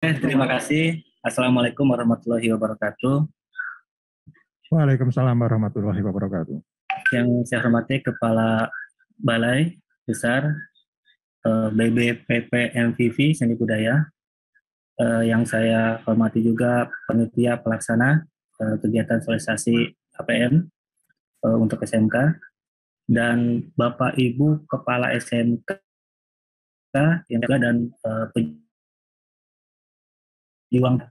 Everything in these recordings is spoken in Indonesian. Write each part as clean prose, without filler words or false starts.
Terima kasih. Assalamualaikum warahmatullahi wabarakatuh. Waalaikumsalam warahmatullahi wabarakatuh. Yang saya hormati Kepala Balai Besar BBPP MVV Seni Budaya. Yang saya hormati juga panitia pelaksana kegiatan sosialisasi APM untuk SMK dan Bapak Ibu Kepala SMK yang juga dan pejuang.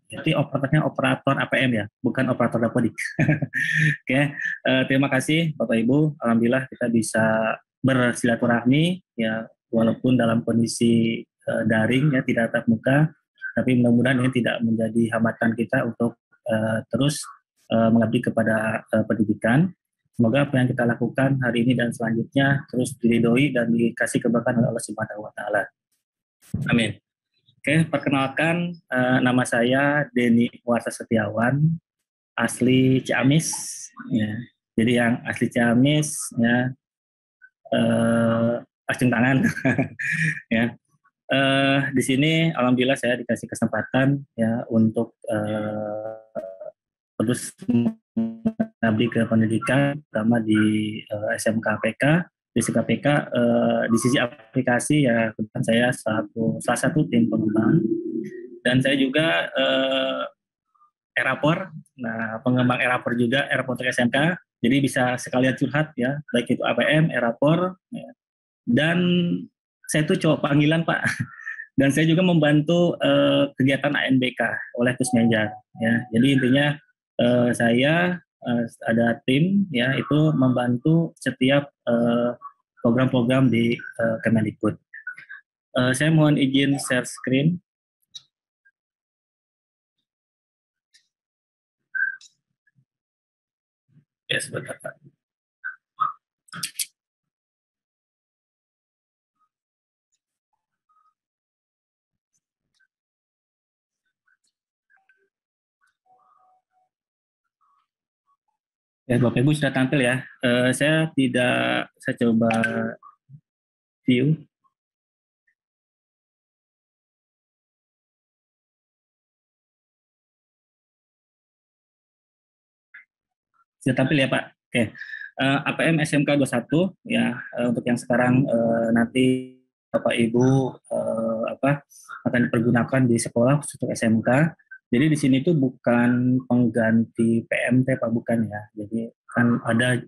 Jadi operatornya operator APM ya, bukan operator dapodik. Oke, terima kasih Bapak Ibu. Alhamdulillah kita bisa bersilaturahmi ya, walaupun dalam kondisi daring ya, tidak tatap muka, tapi mudah-mudahan ini tidak menjadi hambatan kita untuk terus mengabdi kepada pendidikan. Semoga apa yang kita lakukan hari ini dan selanjutnya terus diridhoi dan dikasih keberkahan oleh Allah Subhanahu wa taala. Amin. Oke, perkenalkan nama saya Denny Warsa Setiawan, asli Ciamis ya. Jadi yang asli Ciamis ya, acung tangan. Ya. Di sini alhamdulillah saya dikasih kesempatan ya untuk terus mengabdi ke pendidikan, terutama di SMK PK. Di SMK PK di sisi aplikasi ya, kebetulan saya salah satu tim pengembang, dan saya juga Erapor. Nah, pengembang Erapor juga, Erapor untuk SMK. Jadi bisa sekalian curhat ya, baik itu APM, Erapor, ya. Dan saya itu cowok panggilan Pak. Dan saya juga membantu kegiatan ANBK oleh Kusmenjar. Ya. Jadi intinya saya ada tim ya, itu membantu setiap program-program di Kemendikbud. Saya mohon izin share screen. Ya, sebentar Pak. Ya, Bapak Ibu sudah tampil ya. Saya coba view. Sudah tampil ya Pak. Oke. APM SMK 21 ya, untuk yang sekarang nanti Bapak Ibu akan dipergunakan di sekolah khusus untuk SMK. Jadi di sini tuh bukan pengganti PMT Pak, bukan ya. Jadi kan ada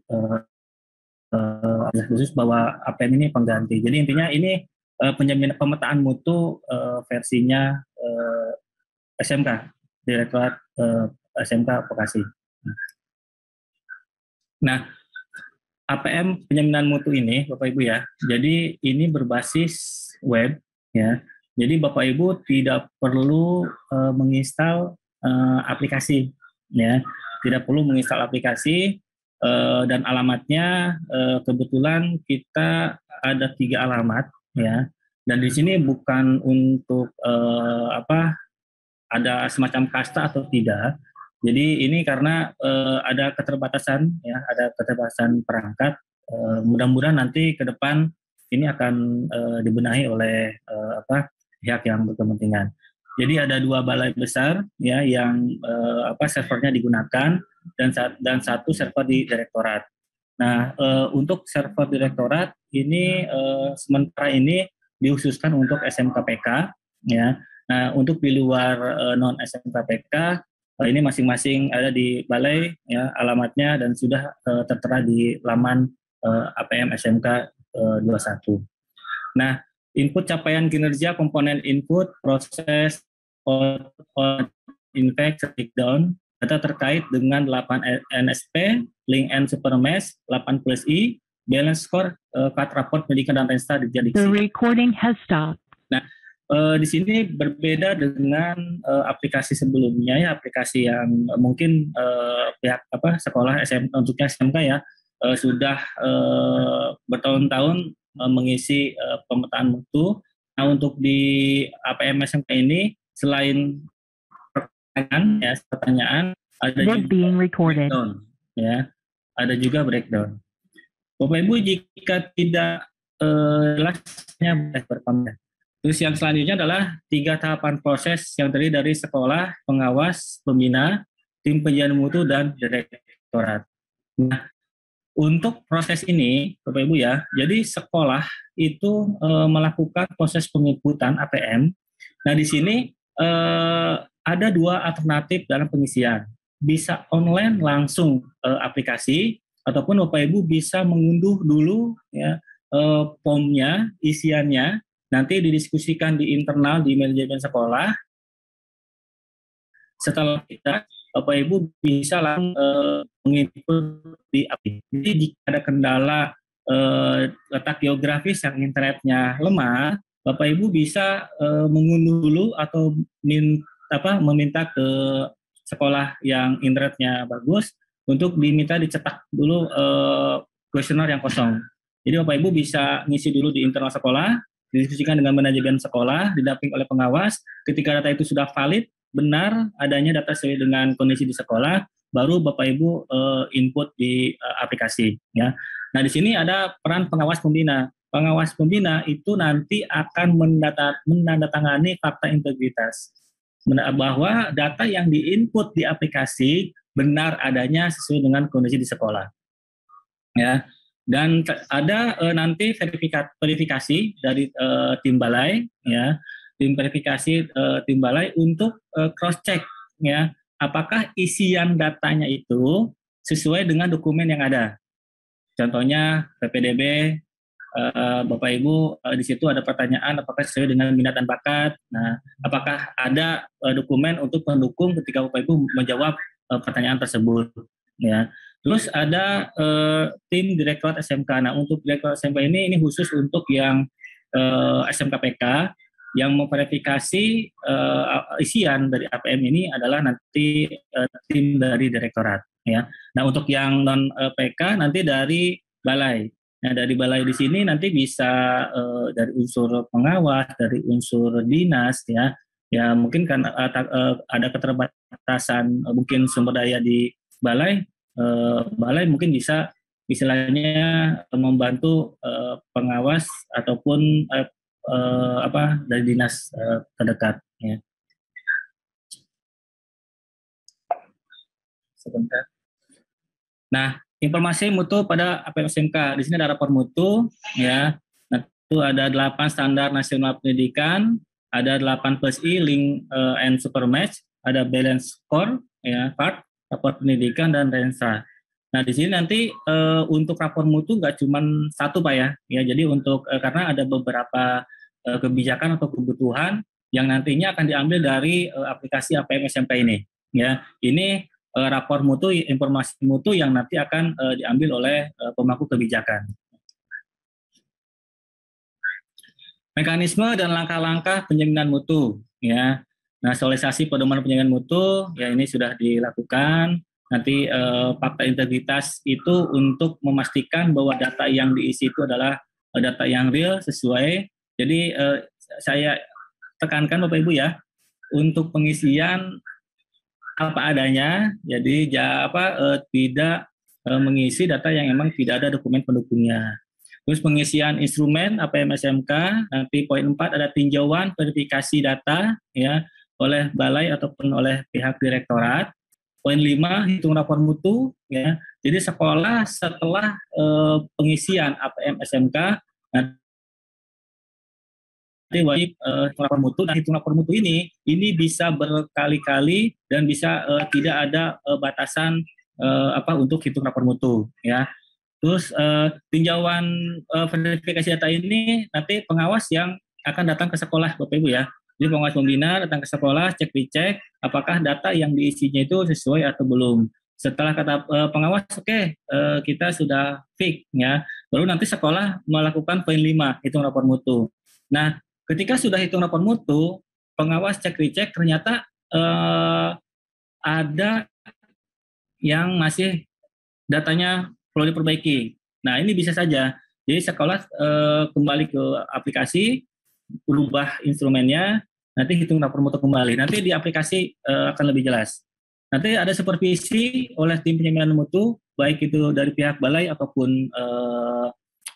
khusus bahwa APM ini pengganti. Jadi intinya ini penjaminan pemetaan mutu versinya SMK, Direktorat SMK Vokasi. Nah, APM penjaminan mutu ini, Bapak Ibu ya, jadi ini berbasis web ya. Jadi Bapak Ibu tidak perlu menginstal aplikasi ya, tidak perlu menginstal aplikasi, dan alamatnya kebetulan kita ada 3 alamat ya. Dan di sini bukan untuk ada semacam kasta atau tidak. Jadi ini karena ada keterbatasan ya, ada keterbatasan perangkat. Mudah-mudahan nanti ke depan ini akan dibenahi oleh pihak yang berkepentingan. Jadi ada 2 balai besar ya yang servernya digunakan, dan satu server di direktorat. Nah, untuk server direktorat ini sementara ini dikhususkan untuk SMKPK ya. Nah, untuk di luar non SMKPK ini masing-masing ada di balai ya alamatnya, dan sudah tertera di laman APM SMK 21. Nah, input capaian kinerja komponen input, proses, output, impact, breakdown, data terkait dengan 8 NSP, link and supermesh, 8 plus I, balance score, cut report, pendidikan dan resta dijadikan. The recording has stopped. Nah, di sini berbeda dengan aplikasi sebelumnya ya, aplikasi yang mungkin pihak sekolah untuknya SMK ya sudah bertahun-tahun mengisi pemetaan mutu. Nah, untuk di APM SMK ini selain pertanyaan ada juga breakdown ya, ada juga breakdown. Bapak Ibu jika tidak jelasnya boleh berkomentar. Terus yang selanjutnya adalah 3 tahapan proses yang terdiri dari sekolah, pengawas, pembina, tim penjamin mutu, dan direktorat. Nah, untuk proses ini, Bapak Ibu ya, jadi sekolah itu melakukan proses penginputan APM. Nah, di sini ada 2 alternatif dalam pengisian. Bisa online langsung aplikasi, ataupun Bapak Ibu bisa mengunduh dulu ya formnya, isiannya, nanti didiskusikan di internal di manajemen sekolah. Setelah kita, Bapak Ibu bisa langsung menginput di aplikasi. Jadi jika ada kendala letak geografis yang internetnya lemah, Bapak Ibu bisa mengunduh dulu atau meminta ke sekolah yang internetnya bagus untuk diminta dicetak dulu kuesioner yang kosong. Jadi Bapak Ibu bisa ngisi dulu di internal sekolah, didiskusikan dengan manajemen sekolah, didampingi oleh pengawas. Ketika data itu sudah valid, benar adanya data sesuai dengan kondisi di sekolah, baru Bapak Ibu input di aplikasi. Ya. Nah, di sini ada peran pengawas pembina. Pengawas pembina itu nanti akan menandatangani fakta integritas bahwa data yang diinput di aplikasi benar adanya sesuai dengan kondisi di sekolah. Ya. Dan ada nanti verifikasi dari tim balai, ya, tim verifikasi tim balai untuk cross check, ya, apakah isian datanya itu sesuai dengan dokumen yang ada. Contohnya PPDB, Bapak Ibu di situ ada pertanyaan apakah sesuai dengan minat dan bakat. Nah, apakah ada dokumen untuk pendukung ketika Bapak Ibu menjawab pertanyaan tersebut, ya. Terus ada tim Direktorat SMK. Nah, untuk Direktorat SMK ini khusus untuk yang SMKPK yang memverifikasi isian dari APM ini adalah nanti tim dari Direktorat. Ya. Nah, untuk yang non PK nanti dari Balai. Nah, dari Balai di sini nanti bisa dari unsur pengawas, dari unsur dinas, ya. Ya, mungkin kan ada keterbatasan mungkin sumber daya di Balai. Balai mungkin bisa istilahnya membantu pengawas ataupun dari dinas terdekat. Ya. Sebentar. Nah, informasi mutu pada APM SMK. Di sini ada rapor mutu, ya. Nah, itu ada 8 standar nasional pendidikan, ada 8 plus I, link and supermatch, ada balance score, ya, part, rapor pendidikan, dan rensa. Nah, di sini nanti untuk rapor mutu nggak cuma satu, Pak, ya. Ya, jadi untuk karena ada beberapa kebijakan atau kebutuhan yang nantinya akan diambil dari aplikasi APM SMK ini. Ya, ini rapor mutu, informasi mutu yang nanti akan diambil oleh pemangku kebijakan. Mekanisme dan langkah-langkah penjaminan mutu, ya. Nah, sosialisasi pedoman penjaminan mutu, ya ini sudah dilakukan. Nanti fakta integritas itu untuk memastikan bahwa data yang diisi itu adalah data yang real, sesuai. Jadi saya tekankan Bapak Ibu ya, untuk pengisian apa adanya, jadi tidak mengisi data yang memang tidak ada dokumen pendukungnya. Terus pengisian instrumen APM SMK, nanti poin 4 ada tinjauan verifikasi data, ya, oleh balai ataupun oleh pihak direktorat. Poin 5 hitung rapor mutu, ya. Jadi sekolah setelah pengisian APM SMK nanti wajib lapor mutu. Nah, hitung lapor mutu ini bisa berkali-kali dan bisa tidak ada batasan untuk hitung lapor mutu, ya. Terus tinjauan verifikasi data ini nanti pengawas yang akan datang ke sekolah, Bapak Ibu, ya. Jadi pengawas pembina datang ke sekolah, cek-cek apakah data yang diisinya itu sesuai atau belum. Setelah kata pengawas, oke, kita sudah fix, ya. Baru nanti sekolah melakukan poin 5, hitung lapor mutu. Nah, ketika sudah hitung rapor mutu, pengawas cek-recek ternyata ada yang masih datanya perlu diperbaiki. Nah, ini bisa saja. Jadi sekolah kembali ke aplikasi, berubah instrumennya, nanti hitung rapor mutu kembali. Nanti di aplikasi akan lebih jelas. Nanti ada supervisi oleh tim penjaminan mutu, baik itu dari pihak balai ataupun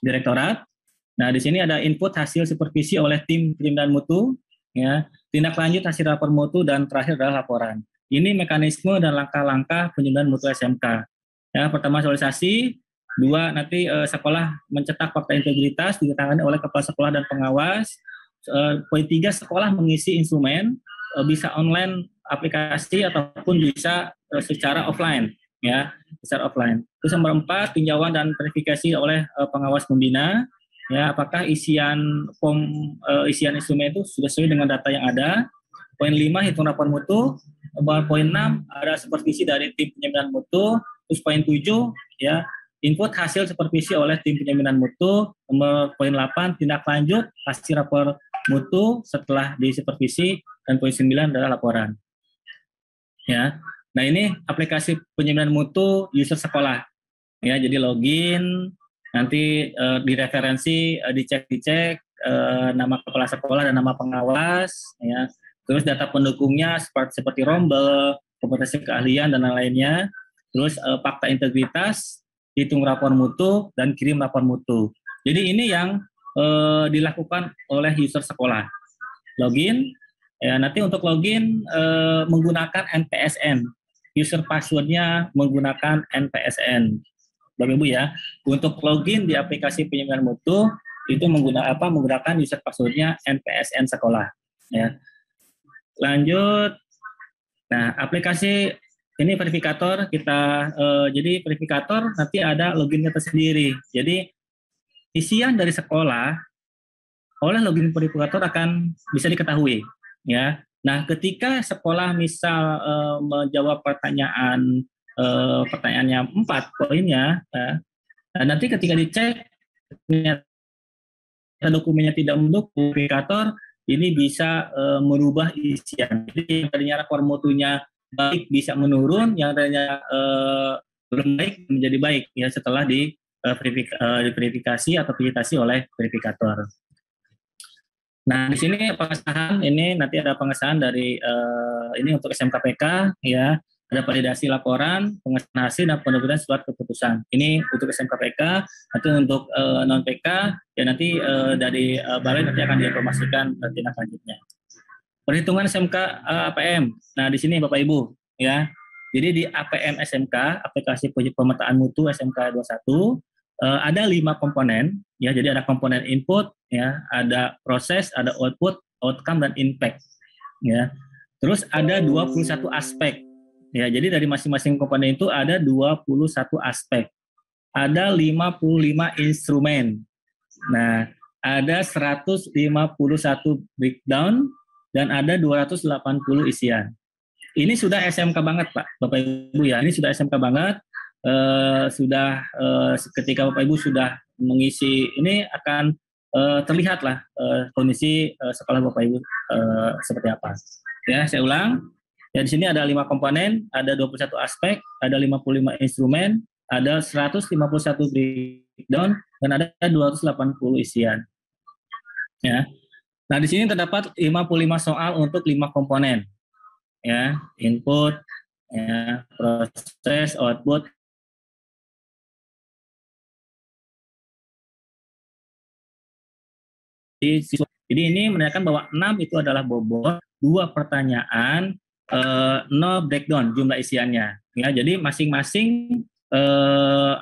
direktorat. Nah, di sini ada input hasil supervisi oleh tim penjaminan mutu, ya, tindak lanjut hasil rapor mutu, dan terakhir adalah laporan. Ini mekanisme dan langkah-langkah penjaminan mutu SMK. Ya, pertama sosialisasi, dua nanti sekolah mencetak fakta integritas ditangani oleh kepala sekolah dan pengawas. Poin tiga, sekolah mengisi instrumen, bisa online aplikasi ataupun bisa secara offline, ya, secara offline. Terus nomor 4, tinjauan dan verifikasi oleh pengawas pembina. Ya, apakah isian isian instrumen itu sudah sesuai dengan data yang ada. Poin 5, hitung rapor mutu. Poin 6, ada supervisi dari tim penjaminan mutu. Terus poin 7, ya, input hasil supervisi oleh tim penjaminan mutu. Nomor poin 8, tindak lanjut hasil rapor mutu setelah disupervisi, dan poin 9 adalah laporan. Ya. Nah, ini aplikasi penjaminan mutu user sekolah. Ya, jadi login, nanti direferensi, dicek nama kepala sekolah dan nama pengawas, ya. Terus data pendukungnya seperti rombel, kompetensi keahlian dan lain-lainnya. Terus fakta integritas, hitung rapor mutu, dan kirim rapor mutu. Jadi ini yang dilakukan oleh user sekolah. Login, ya, nanti untuk login menggunakan NPSN. User passwordnya menggunakan NPSN. Bapak Ibu ya, untuk login di aplikasi penjaminan mutu itu menggunakan user passwordnya NPSN sekolah. Ya. Lanjut, nah aplikasi ini verifikator kita, jadi verifikator nanti ada loginnya tersendiri. Jadi isian dari sekolah oleh login verifikator akan bisa diketahui. Ya, nah ketika sekolah misal menjawab pertanyaannya 4 poinnya, ya. Nah, nanti ketika dicek ternyata dokumennya tidak mendukung, verifikator ini bisa merubah isian. Jadi yang tadinya rapor mutunya baik bisa menurun, yang tadinya belum baik menjadi baik ya setelah diverifikasi atau validasi oleh verifikator. Nah, di sini pengesahan ini nanti ada pengesahan dari ini untuk SMKPK ya, ada validasi laporan, pengesahan hasil, dan penerbitan surat keputusan. Ini untuk SMKPK. Nanti untuk non PK ya nanti dari balai nanti akan diinformasikan tindak lanjutnya. Perhitungan SMK APM. Nah, di sini Bapak Ibu ya. Jadi di APM SMK, aplikasi pemetaan mutu SMK 21, ada 5 komponen ya. Jadi ada komponen input ya, ada proses, ada output, outcome, dan impact ya. Terus ada 21 aspek ya. Jadi dari masing-masing komponen itu ada 21 aspek. Ada 55 instrumen. Nah, ada 151 breakdown dan ada 280 isian. Ini sudah SMK banget, Pak, Bapak Ibu ya. Ini sudah SMK banget. Ketika Bapak Ibu sudah mengisi ini akan terlihatlah kondisi sekolah Bapak Ibu seperti apa. Ya, saya ulang. Ya, di sini ada 5 komponen, ada 21 aspek, ada 55 instrumen, ada 151 breakdown, dan ada 280 isian. Ya. Nah, di sini terdapat 55 soal untuk 5 komponen. Ya, input, ya, proses, output. Jadi ini menandakan bahwa 6 itu adalah bobot, 2 pertanyaan, 0 breakdown jumlah isiannya. Ya, jadi masing-masing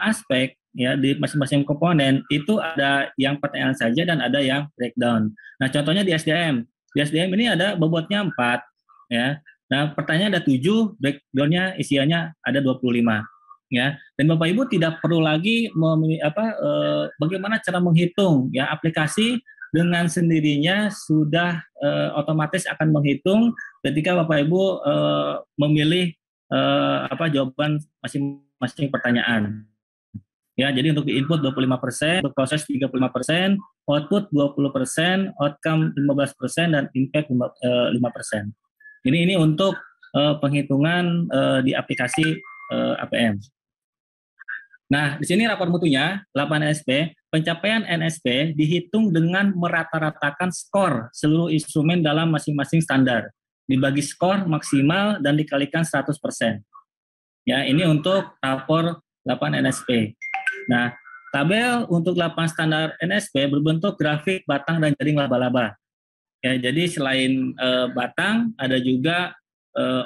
aspek ya di masing-masing komponen itu ada yang pertanyaan saja dan ada yang breakdown. Nah, contohnya di SDM. Di SDM ini ada bobotnya 4 ya. Nah, pertanyaan ada 7, breakdown-nya isiannya ada 25 ya. Dan Bapak Ibu tidak perlu lagi bagaimana cara menghitung ya, aplikasi dengan sendirinya sudah otomatis akan menghitung ketika Bapak Ibu memilih jawaban masing-masing pertanyaan. Ya, jadi untuk di input 25%, untuk proses 35%, output 20%, outcome 15%, dan impact 5%. Ini untuk penghitungan di aplikasi APM. Nah, di sini rapor mutunya 8 NSP, pencapaian NSP dihitung dengan merata-ratakan skor seluruh instrumen dalam masing-masing standar, dibagi skor maksimal dan dikalikan 100%. Ya, ini untuk rapor 8 NSP. Nah, tabel untuk lapangan standar NSP berbentuk grafik batang dan jaring laba-laba. Ya, jadi selain batang, ada juga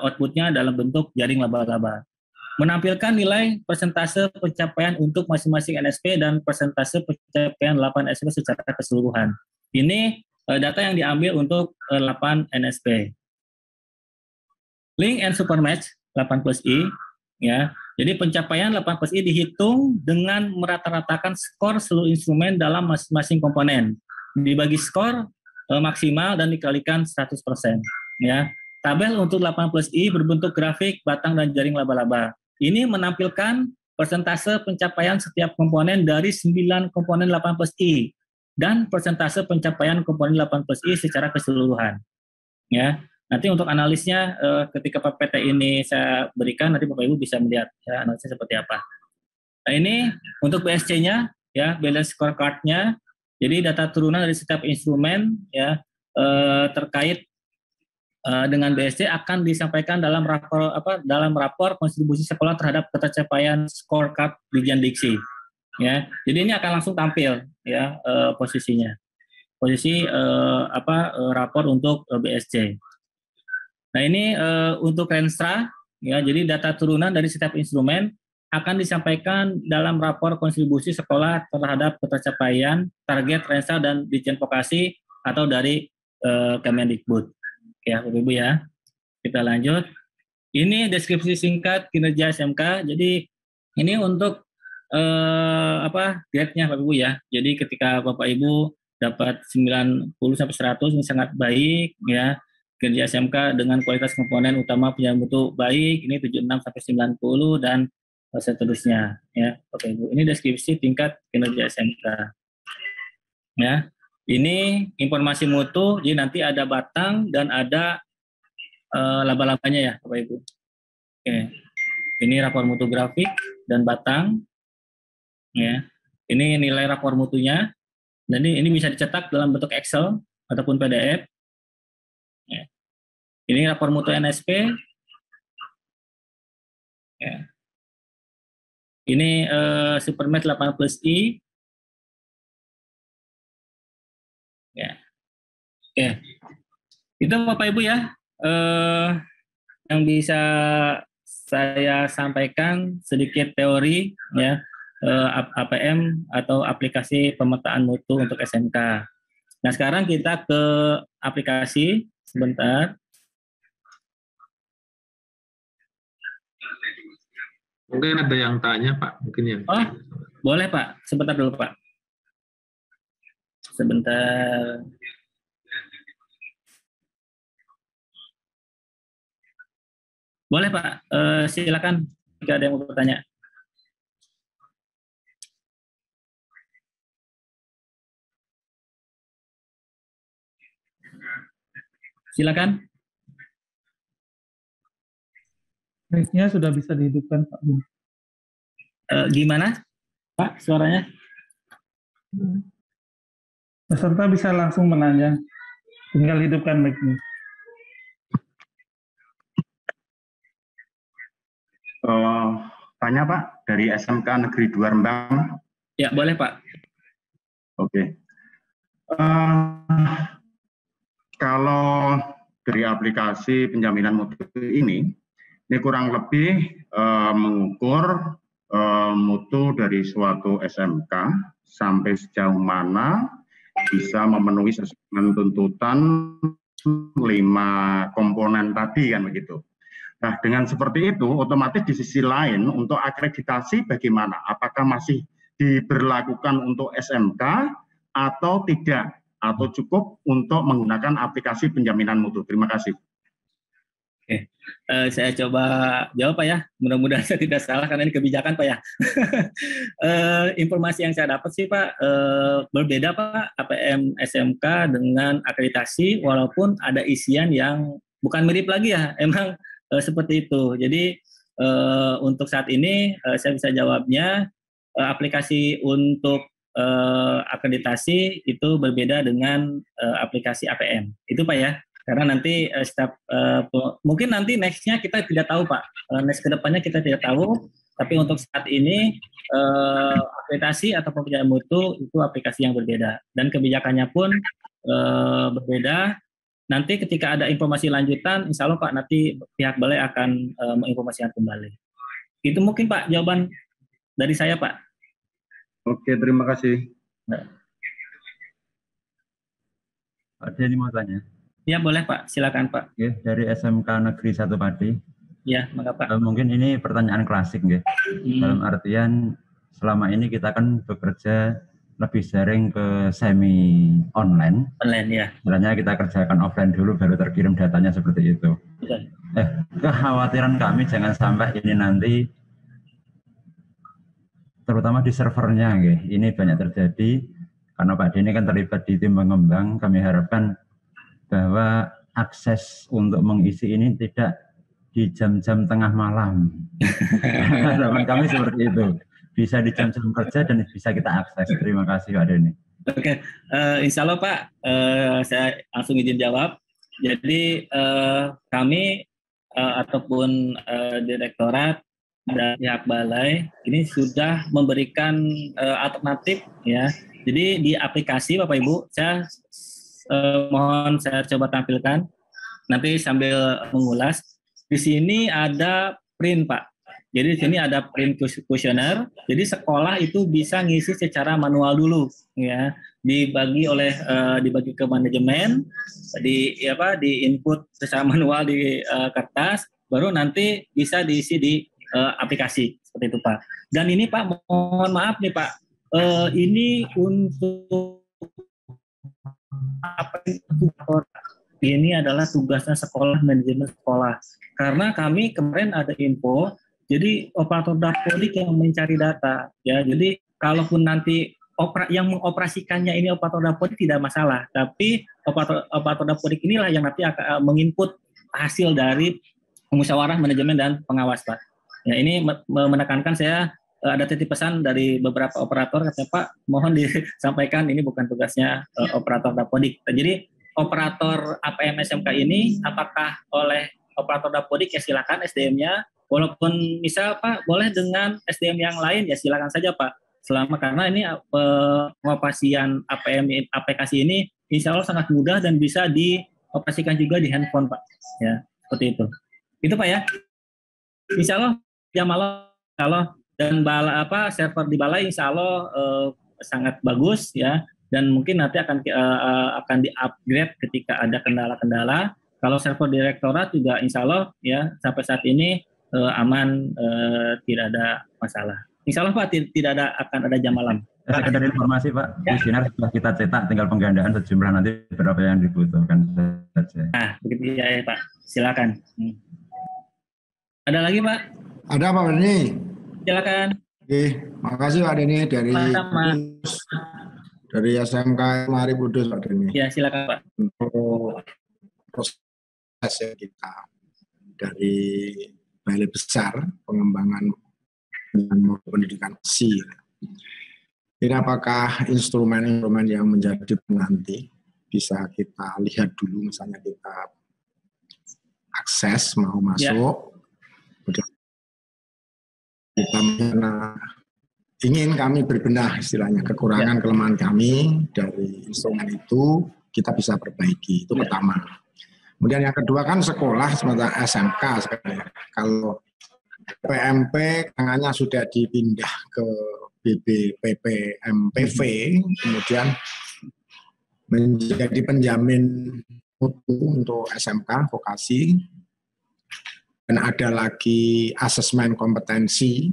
outputnya dalam bentuk jaring laba-laba. Menampilkan nilai persentase pencapaian untuk masing-masing NSP dan persentase pencapaian 8 NSP secara keseluruhan. Ini data yang diambil untuk 8 NSP. Link and Supermatch 8 plus I, ya. Jadi pencapaian 8 plus I dihitung dengan merata-ratakan skor seluruh instrumen dalam masing-masing komponen. Dibagi skor maksimal dan dikalikan 100%. Ya. Tabel untuk 8 plus I berbentuk grafik batang dan jaring laba-laba. Ini menampilkan persentase pencapaian setiap komponen dari 9 komponen 8 plus I dan persentase pencapaian komponen 8 plus I secara keseluruhan. Ya. Nanti untuk analisnya ketika PPT ini saya berikan, nanti Bapak Ibu bisa melihat ya, analisnya seperti apa. Nah ini untuk BSC-nya, ya, balance scorecard-nya. Jadi data turunan dari setiap instrumen ya terkait dengan BSC akan disampaikan dalam rapor kontribusi sekolah terhadap ketercapaian scorecard Dirjen Diksi. Ya, jadi ini akan langsung tampil ya posisinya, posisi rapor untuk BSC. Nah ini untuk Renstra, ya, jadi data turunan dari setiap instrumen akan disampaikan dalam rapor kontribusi sekolah terhadap ketercapaian target Renstra dan Ditjen Vokasi atau dari Kemendikbud. Ya, Bapak Ibu ya. Kita lanjut. Ini deskripsi singkat kinerja SMK. Jadi ini untuk grade-nya Bapak Ibu ya. Jadi ketika Bapak Ibu dapat 90 sampai 100 ini sangat baik ya. Kinerja SMK dengan kualitas komponen utama penyambung mutu baik, ini 76 sampai 90 dan seterusnya ya Bapak Ibu. Ini deskripsi tingkat kinerja SMK. Ya. Ini informasi mutu, jadi nanti ada batang dan ada laba-labanya ya Bapak Ibu. Oke. Ini rapor mutu grafik dan batang. Ya. Ini nilai rapor mutunya. Dan ini bisa dicetak dalam bentuk Excel ataupun PDF. Ya. Ini rapor mutu NSP. Ya. Ini Supermatch 8 plus I. Ya. Oke. Itu Bapak Ibu ya. Yang bisa saya sampaikan sedikit teori ya APM atau aplikasi pemetaan mutu untuk SMK. Nah sekarang kita ke aplikasi sebentar. Mungkin ada yang tanya Pak, mungkin yang. Oh, boleh Pak, sebentar dulu Pak. Sebentar. Boleh Pak, silakan jika ada yang mau bertanya. Silakan. Mic-nya sudah bisa dihidupkan Pak. Gimana Pak suaranya? Peserta bisa langsung menanya, tinggal hidupkan mic-nya. Tanya Pak, dari SMK Negeri 2 Rembang. Ya boleh Pak. Oke. Kalau dari aplikasi penjaminan mutu ini kurang lebih mengukur mutu dari suatu SMK sampai sejauh mana bisa memenuhi sesuai dengan tuntutan 5 komponen tadi kan begitu. Nah dengan seperti itu otomatis di sisi lain untuk akreditasi bagaimana? Apakah masih diberlakukan untuk SMK atau tidak? Atau cukup untuk menggunakan aplikasi penjaminan mutu? Terima kasih. Oke, saya coba jawab Pak ya. Mudah-mudahan saya tidak salah karena ini kebijakan Pak ya. Informasi yang saya dapat sih Pak, berbeda Pak APM SMK dengan akreditasi walaupun ada isian yang bukan mirip lagi ya. Emang seperti itu. Jadi untuk saat ini saya bisa jawabnya aplikasi untuk akreditasi itu berbeda dengan aplikasi APM. Itu Pak ya. Karena nanti mungkin nanti next-nya kita tidak tahu Pak. Next ke depannya kita tidak tahu. Tapi untuk saat ini akreditasi atau penjamin mutu itu aplikasi yang berbeda dan kebijakannya pun berbeda. Nanti ketika ada informasi lanjutan, insya Allah Pak, nanti pihak balai akan menginformasikan kembali. Itu mungkin Pak jawaban dari saya Pak. Oke, terima kasih. Pak Denny mau tanya. Ya boleh Pak, silakan Pak. Oke, dari SMK Negeri 1 Pati. Ya, maka Pak. Mungkin ini pertanyaan klasik ya. Dalam artian selama ini kita kan bekerja lebih sering ke semi online. Online ya. Sebenarnya kita kerjakan offline dulu baru terkirim datanya seperti itu. Betul. Kekhawatiran kami jangan sampai ini nanti terutama di servernya ini banyak terjadi karena Pak Denny kan terlibat di tim pengembang. Kami harapkan bahwa akses untuk mengisi ini tidak di jam-jam tengah malam. Harapan kami seperti itu. Bisa di jam-jam kerja dan bisa kita akses. Terima kasih Pak Denny. Oke, insya Allah Pak, saya langsung izin jawab. Jadi kami ataupun direktorat dan pihak balai ini sudah memberikan alternatif ya. Jadi di aplikasi Bapak Ibu, saya mohon saya coba tampilkan nanti sambil mengulas. Di sini ada print Pak. Jadi di sini ada print kuesioner. Jadi sekolah itu bisa ngisi secara manual dulu, ya. Dibagi ke manajemen, di input secara manual di kertas, baru nanti bisa diisi di aplikasi seperti itu Pak. Dan ini Pak, mohon maaf nih Pak, ini untuk ini adalah tugasnya sekolah, manajemen sekolah. Karena kami kemarin ada info. Jadi operator dapodik yang mencari data, ya. Jadi kalaupun nanti yang mengoperasikannya ini operator dapodik tidak masalah, tapi operator dapodik inilah yang nanti akan menginput hasil dari musyawarah manajemen dan pengawas, Pak. Ya, ini menekankan saya ada titip pesan dari beberapa operator, katanya Pak, mohon disampaikan ini bukan tugasnya operator dapodik. Jadi operator APM SMK ini apakah oleh operator dapodik ya silakan SDM-nya. Walaupun misal Pak boleh dengan SDM yang lain ya silakan saja Pak. Selama karena ini pengoperasian APM aplikasi ini insya Allah sangat mudah dan bisa dioperasikan juga di handphone Pak. Ya seperti itu. Itu Pak ya. Insya Allah jam malam kalau dan server di balai insya Allah sangat bagus ya dan mungkin nanti akan di-upgrade ketika ada kendala-kendala. Kalau server direktorat juga insya Allah ya sampai saat ini aman, tidak ada masalah. Insya Allah Pak tidak akan ada jam malam. Sekedar informasi Pak, kuesioner sudah kita cetak, tinggal penggandaan sejumlah nanti berapa yang dibutuhkan saja. Nah, begitu ya Pak, silakan. Ada lagi Pak? Ada Pak Denny. Silakan. Oke, makasih Pak Denny dari SMK Mari Kudus Pak Denny. Ya silakan Pak. Untuk proses kita dari Balai Besar Pengembangan Pendidikan SI. Ini apakah instrumen-instrumen yang menjadi penanti bisa kita lihat dulu, misalnya kita akses mau masuk, kita ingin kami berbenah istilahnya kekurangan kelemahan kami dari instrumen itu kita bisa perbaiki, itu pertama. Kemudian yang kedua kan sekolah sementara SMK sebenarnya. Kalau PMP tangannya sudah dipindah ke BPPMPV, kemudian menjadi penjamin mutu untuk SMK vokasi, dan ada lagi asesmen kompetensi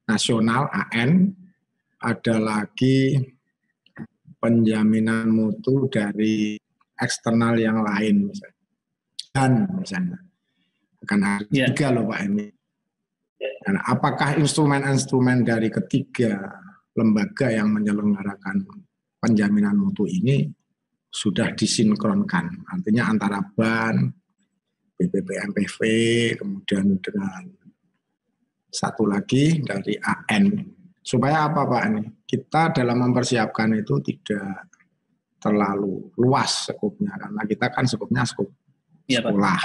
nasional AN, ada lagi penjaminan mutu dari eksternal yang lain misalnya. Dan misalnya akan ada tiga loh Pak ini. Dan apakah instrumen-instrumen dari ketiga lembaga yang menyelenggarakan penjaminan mutu ini sudah disinkronkan, artinya antara BAN, BPPMPV, kemudian dengan satu lagi dari AN. Supaya apa Pak ini? Kita dalam mempersiapkan itu tidak terlalu luas skopnya, karena kita kan skopnya skop sekolah.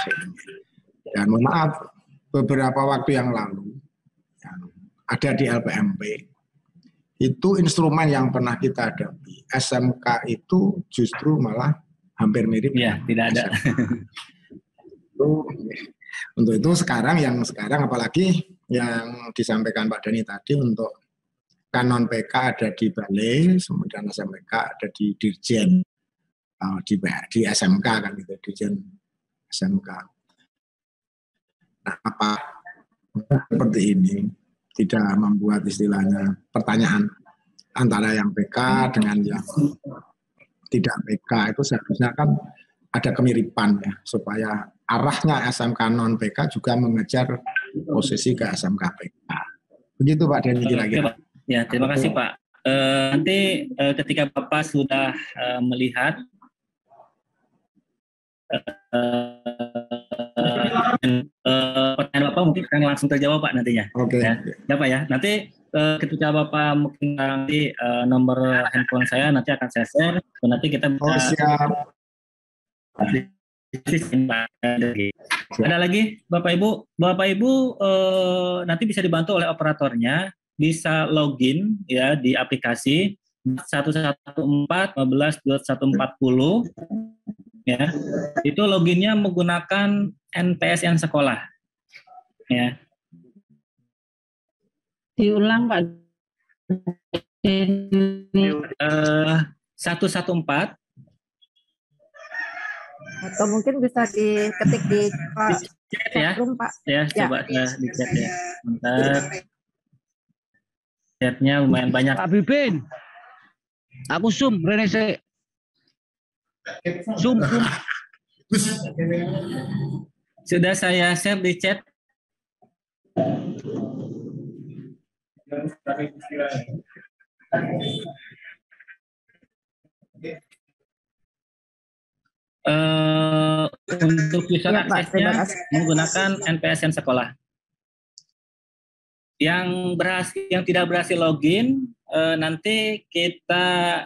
Dan mohon maaf, beberapa waktu yang lalu ada di LPMP, itu instrumen yang pernah kita hadapi. SMK itu justru malah hampir mirip. Iya, tidak ada. Untuk itu sekarang apalagi yang disampaikan Pak Dhani tadi, untuk kanon PK ada di Balai, kemudian SMK ada di Dirjen, di SMK kan gitu, Dirjen SMK. Nah, apa seperti ini tidak membuat istilahnya pertanyaan antara yang PK dengan yang tidak PK, itu seharusnya kan ada kemiripan ya, supaya arahnya SMK non PK juga mengejar posisi ke SMK PK. Begitu Pak Dhani kira-kira. Ya, terima kasih Pak. Nanti ketika Bapak sudah melihat pertanyaan Bapak mungkin akan langsung terjawab Pak nantinya. Oke. Ya Pak ya. Nanti ketika Bapak mungkin nanti nomor handphone saya nanti akan saya share. Nanti kita bisa. Siap. Ada lagi Bapak Ibu nanti bisa dibantu oleh operatornya, bisa login ya di aplikasi 114.15.2140 ya. Itu loginnya menggunakan NPSN sekolah ya. Diulang Pak. 114 atau mungkin bisa diketik di chat ya. room, Pak. Ya, coba di chat ya. Bentar. Chatnya lumayan banyak. Pak Bibin. Aku Zoom, Renese. Zoom. Sudah saya share di chat. Untuk user aksesnya menggunakan NPSN sekolah. Yang tidak berhasil login nanti kita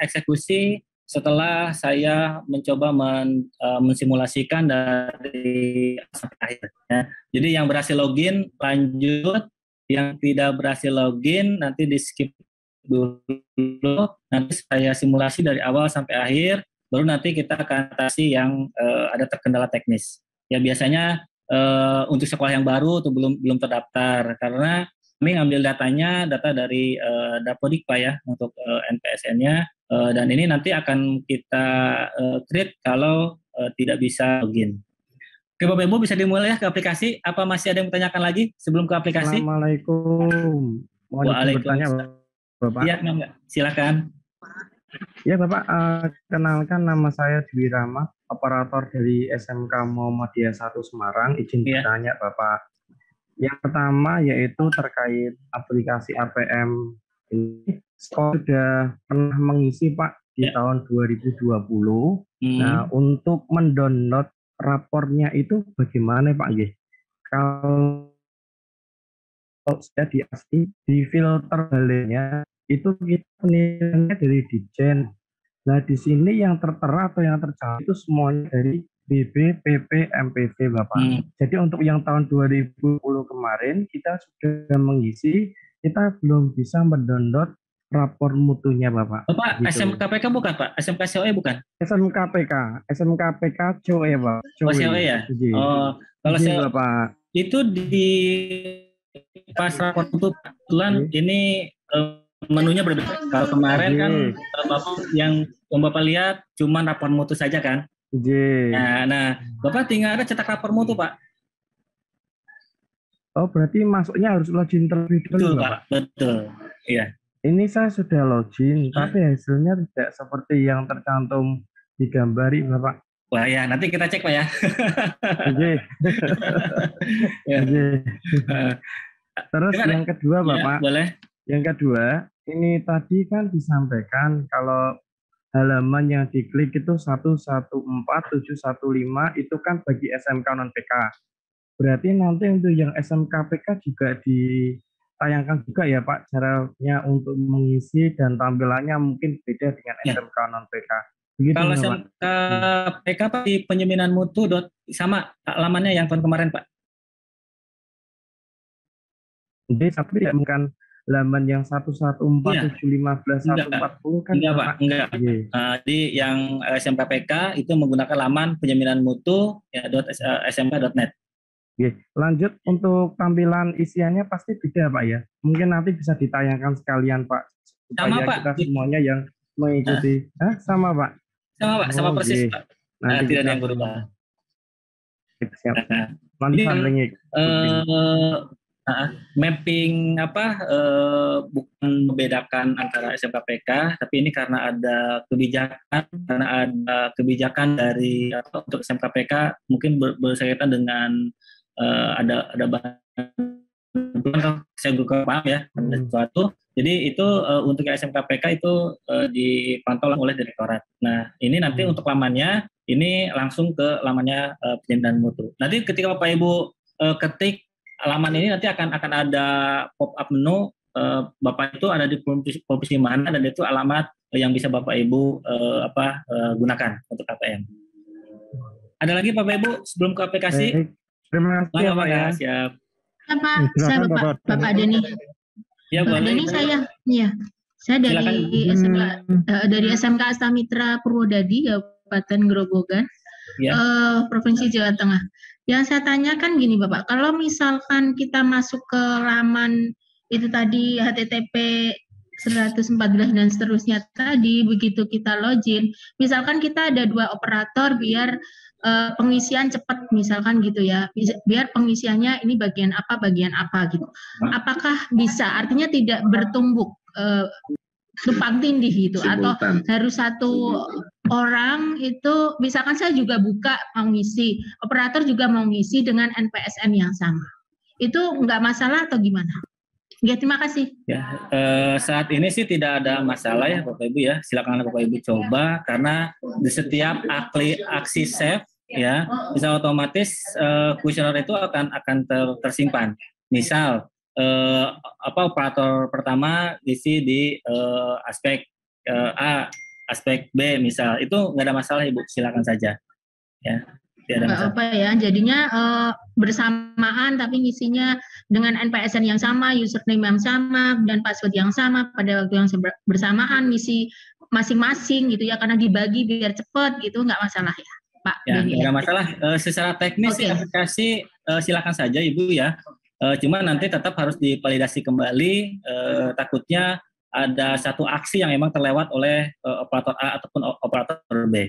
eksekusi setelah saya mencoba mensimulasikan dari sampai akhir. Ya. Jadi yang berhasil login lanjut, yang tidak berhasil login nanti di skip dulu. Nanti saya simulasi dari awal sampai akhir. Baru nanti kita akan atasi yang ada terkendala teknis. Ya biasanya untuk sekolah yang baru atau belum terdaftar, karena kami ngambil data dari Dapodikpa ya untuk NPSN-nya, dan ini nanti akan kita treat kalau tidak bisa login. Oke Bapak Ibu, bisa dimulai ya ke aplikasi. Apa masih ada yang bertanyakan lagi sebelum ke aplikasi? Assalamualaikum. Waalaikumsalam. Bapak. Iya, silakan. Ya Bapak, kenalkan nama saya Dwi Rahmat, operator dari SMK Muhammadiyah 1 Semarang. Izin bertanya Bapak. Yang pertama yaitu terkait aplikasi APM ini, sudah pernah mengisi Pak di tahun 2020. Nah, untuk mendownload rapornya itu bagaimana Pak? Kalau sudah di filter balainya itu kita penilaiannya dari Dirjen. Nah di sini yang tertera atau yang tercatat itu semuanya dari BB, PP, MPV Bapak. Jadi untuk yang tahun 2020 kemarin kita sudah mengisi, kita belum bisa mendownload rapor mutunya Bapak. Bapak gitu. SMKPK bukan Pak? SMK-COE bukan? SMKPK COE Pak. COE ya? Oh, kalau saya Bapak itu di pas rapor mutu kebetulan ini menunya berbeda. Kalau kemarin kan Bapak yang Bapak lihat cuma rapor mutu saja kan? Nah, Bapak tinggal ada cetak rapor mutu Pak. Oh, berarti masuknya harus login terlebih dahulu Pak? Betul, iya. Ini saya sudah login, tapi hasilnya tidak seperti yang tercantum di gambari Bapak. Wah ya, nanti kita cek Pak ya. Terus yang kedua Bapak, boleh. Yang kedua, ini tadi kan disampaikan kalau halaman yang diklik itu 114715 itu kan bagi SMK non PK. Berarti nanti untuk yang SMK PK juga ditayangkan juga ya Pak, caranya untuk mengisi dan tampilannya mungkin beda dengan SMK non PK. Begitu, kalau SMK PK Pak di penjaminan mutu sama alamannya yang tahun kemarin Pak. Jadi tapi tidak bukan halaman yang 114751140 kan enggak Pak, enggak. Jadi yang SMKPK itu menggunakan laman penjaminan mutu ya .smk.net. Lanjut untuk tampilan isiannya pasti beda Pak ya. Mungkin nanti bisa ditayangkan sekalian Pak supaya sama, Pak. Kita semuanya yang mengikuti. Sama Pak. Sama Pak, sama persis Pak. Nanti tidak ada yang berubah. Siap. Mantap mapping bukan membedakan antara SMKPK, tapi ini karena ada kebijakan dari untuk SMKPK mungkin bersaitan dengan ada saya juga paham ya ada sesuatu. Jadi itu untuk SMKPK itu dipantau oleh direktorat. Nah ini nanti untuk lamannya ini langsung ke lamannya penjaminan mutu. Nanti ketika Bapak Ibu ketik halaman ini nanti akan ada pop up menu Bapak itu ada di provinsi mana dan itu alamat yang bisa Bapak Ibu gunakan untuk KPM. Ada lagi Bapak Ibu sebelum ke aplikasi? Terima kasih Pak ya. Siap. Pak, saya Bapak Denny. Ya, Bapak Denny saya dari SMK Astamitra Purwodadi Kabupaten Grobogan. Provinsi Jawa Tengah. Yang saya tanyakan gini Bapak, kalau misalkan kita masuk ke laman itu tadi HTTP 114 dan seterusnya tadi, begitu kita login, misalkan kita ada 2 operator biar pengisian cepat misalkan gitu ya, biar pengisiannya ini bagian apa gitu. Apakah bisa, artinya tidak bertumbuk tumpang tindih gitu, atau harus satu orang itu, misalkan saya juga buka mau ngisi, operator juga mau ngisi dengan NPSN yang sama, itu nggak masalah atau gimana? Ya, terima kasih. Ya, saat ini sih tidak ada masalah ya Bapak Ibu ya, silakan Bapak Ibu coba karena di setiap aksi save ya bisa otomatis kuesioner itu akan tersimpan. Misal operator pertama isi di aspek A, aspek B misal, itu nggak ada masalah Ibu, silakan saja ya. Apa ya, jadinya bersamaan tapi ngisinya dengan NPSN yang sama, username yang sama dan password yang sama pada waktu yang bersamaan, ngisi masing-masing gitu ya, karena dibagi biar cepat gitu, nggak masalah ya Pak? Ya, nggak ada masalah. Secara teknis aplikasi silakan saja Ibu ya. Cuma nanti tetap harus divalidasi kembali, takutnya ada satu aksi yang memang terlewat oleh operator A ataupun operator B.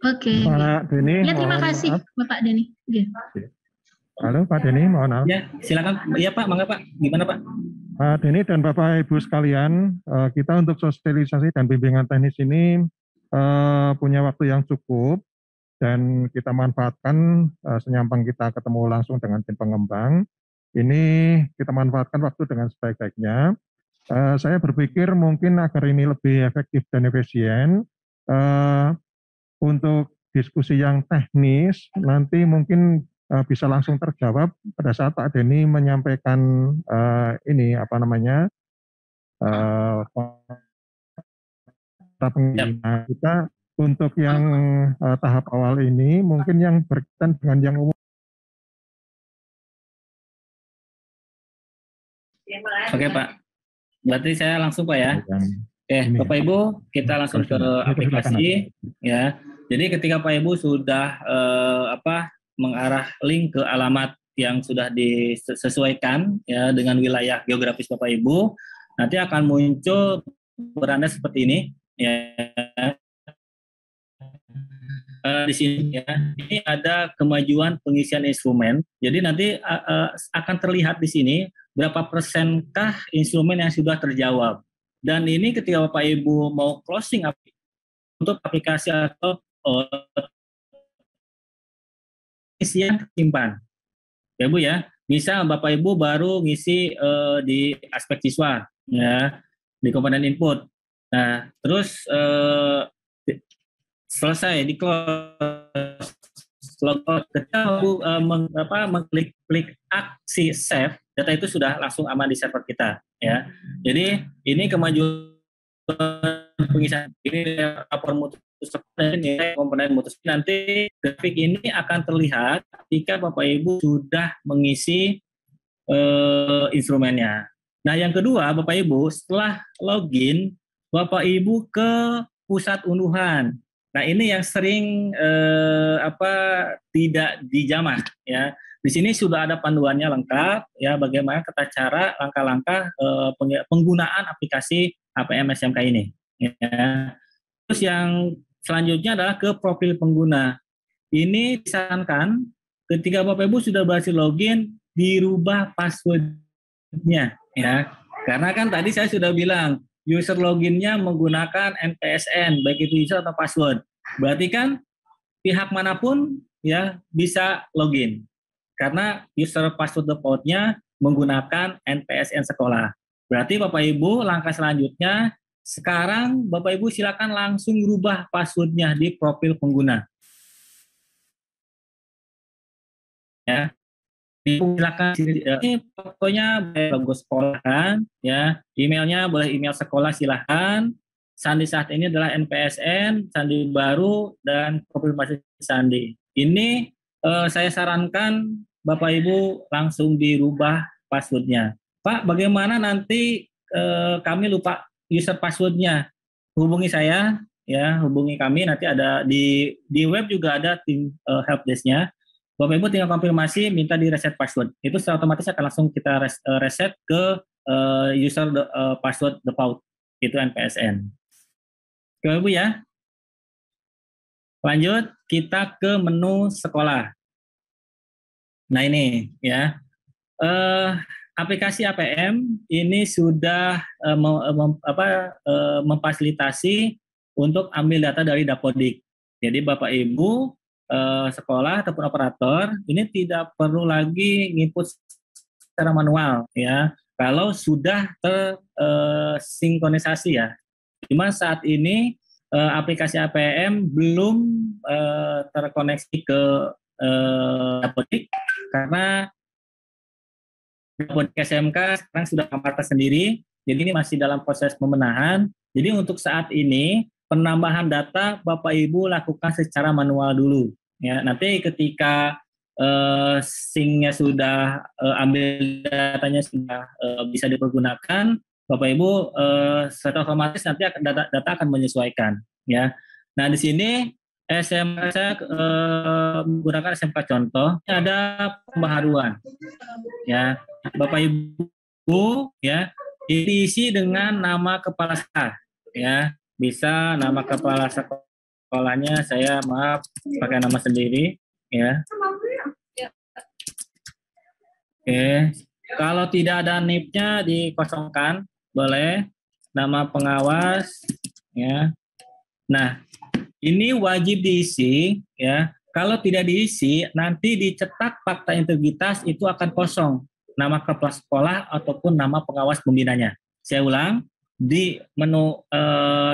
Oke. Pak Denny, ya terima kasih Bapak Denny. Halo Pak Denny, mohon maaf. Ya silakan. Iya Pak, mangga Pak. Gimana Pak? Pak Denny dan Bapak Ibu sekalian, kita untuk sosialisasi dan bimbingan teknis ini punya waktu yang cukup dan kita manfaatkan senyampang kita ketemu langsung dengan tim pengembang. Ini kita manfaatkan waktu dengan sebaik-baiknya. Saya berpikir mungkin agar ini lebih efektif dan efisien, untuk diskusi yang teknis nanti mungkin bisa langsung terjawab pada saat Pak Denny menyampaikan kita untuk yang tahap awal ini mungkin yang berkaitan dengan yang umum. Oke Pak, berarti saya langsung Pak ya. Oke, Bapak Ibu, kita langsung ke aplikasi ya. Jadi ketika Pak Ibu sudah mengarah link ke alamat yang sudah disesuaikan ya dengan wilayah geografis Bapak Ibu, nanti akan muncul beranda seperti ini ya. Di sini ya, ini ada kemajuan pengisian instrumen. Jadi nanti akan terlihat di sini berapa persenkah instrumen yang sudah terjawab. Dan ini ketika Bapak Ibu mau closing untuk aplikasi atau isi yang tersimpan. Ya Bu ya, misal Bapak Ibu baru ngisi di aspek siswa ya, di komponen input. Nah, terus selesai di close. Ketika mengklik aksi save, data itu sudah langsung aman di server kita ya. Jadi ini kemajuan pengisian ini rapor mutu dan komponen mutu. Nanti grafik ini akan terlihat ketika Bapak Ibu sudah mengisi instrumennya. Nah, yang kedua, Bapak Ibu, setelah login, Bapak Ibu ke pusat unduhan. Nah, ini yang sering tidak dijamah ya. Di sini sudah ada panduannya lengkap ya, bagaimana tata cara langkah-langkah penggunaan aplikasi APM SMK ini. Ya. Terus yang selanjutnya adalah ke profil pengguna. Ini disarankan ketika Bapak Ibu sudah berhasil login, dirubah passwordnya ya, karena kan tadi saya sudah bilang user loginnya menggunakan NPSN baik itu user atau password, berarti kan pihak manapun ya bisa login karena user password defaultnya menggunakan NPSN sekolah. Berarti Bapak Ibu langkah selanjutnya sekarang Bapak Ibu silakan langsung rubah passwordnya di profil pengguna ya. Silakan ini pokoknya logo sekolah kan ya, emailnya boleh email sekolah silahkan, sandi saat ini adalah NPSN, sandi baru dan konfirmasi sandi. Ini saya sarankan Bapak Ibu langsung dirubah passwordnya. Pak, bagaimana nanti kami lupa user passwordnya? Hubungi saya ya, hubungi kami, nanti ada di web juga ada tim helpdesk-nya. Bapak Ibu tinggal konfirmasi, minta di reset password. Itu secara otomatis akan langsung kita reset ke user password default, itu NPSN. Bapak Ibu ya. Lanjut, kita ke menu sekolah. Nah ini ya, aplikasi APM ini sudah memfasilitasi untuk ambil data dari Dapodik. Jadi Bapak Ibu sekolah ataupun operator ini tidak perlu lagi nginput secara manual ya kalau sudah tersinkronisasi ya. Cuma saat ini aplikasi APM belum terkoneksi ke Dapodik karena Dapodik SMK sekarang sudah market sendiri, jadi ini masih dalam proses pembenahan. Jadi untuk saat ini penambahan data Bapak Ibu lakukan secara manual dulu. Ya, nanti ketika SINK-nya sudah ambil datanya sudah bisa dipergunakan, Bapak Ibu secara otomatis nanti data akan menyesuaikan. Ya, nah di sini SMK saya menggunakan SMK contoh, ada pembaharuan. Ya, Bapak Ibu ya diisi dengan nama kepala sekolah. Ya, bisa nama kepala sekolahnya saya maaf pakai nama sendiri ya. Oke, kalau tidak ada NIP-nya dikosongkan boleh, nama pengawas ya. Nah ini wajib diisi ya, kalau tidak diisi nanti dicetak fakta integritas itu akan kosong nama kepala sekolah ataupun nama pengawas pembinanya. Saya ulang, di menu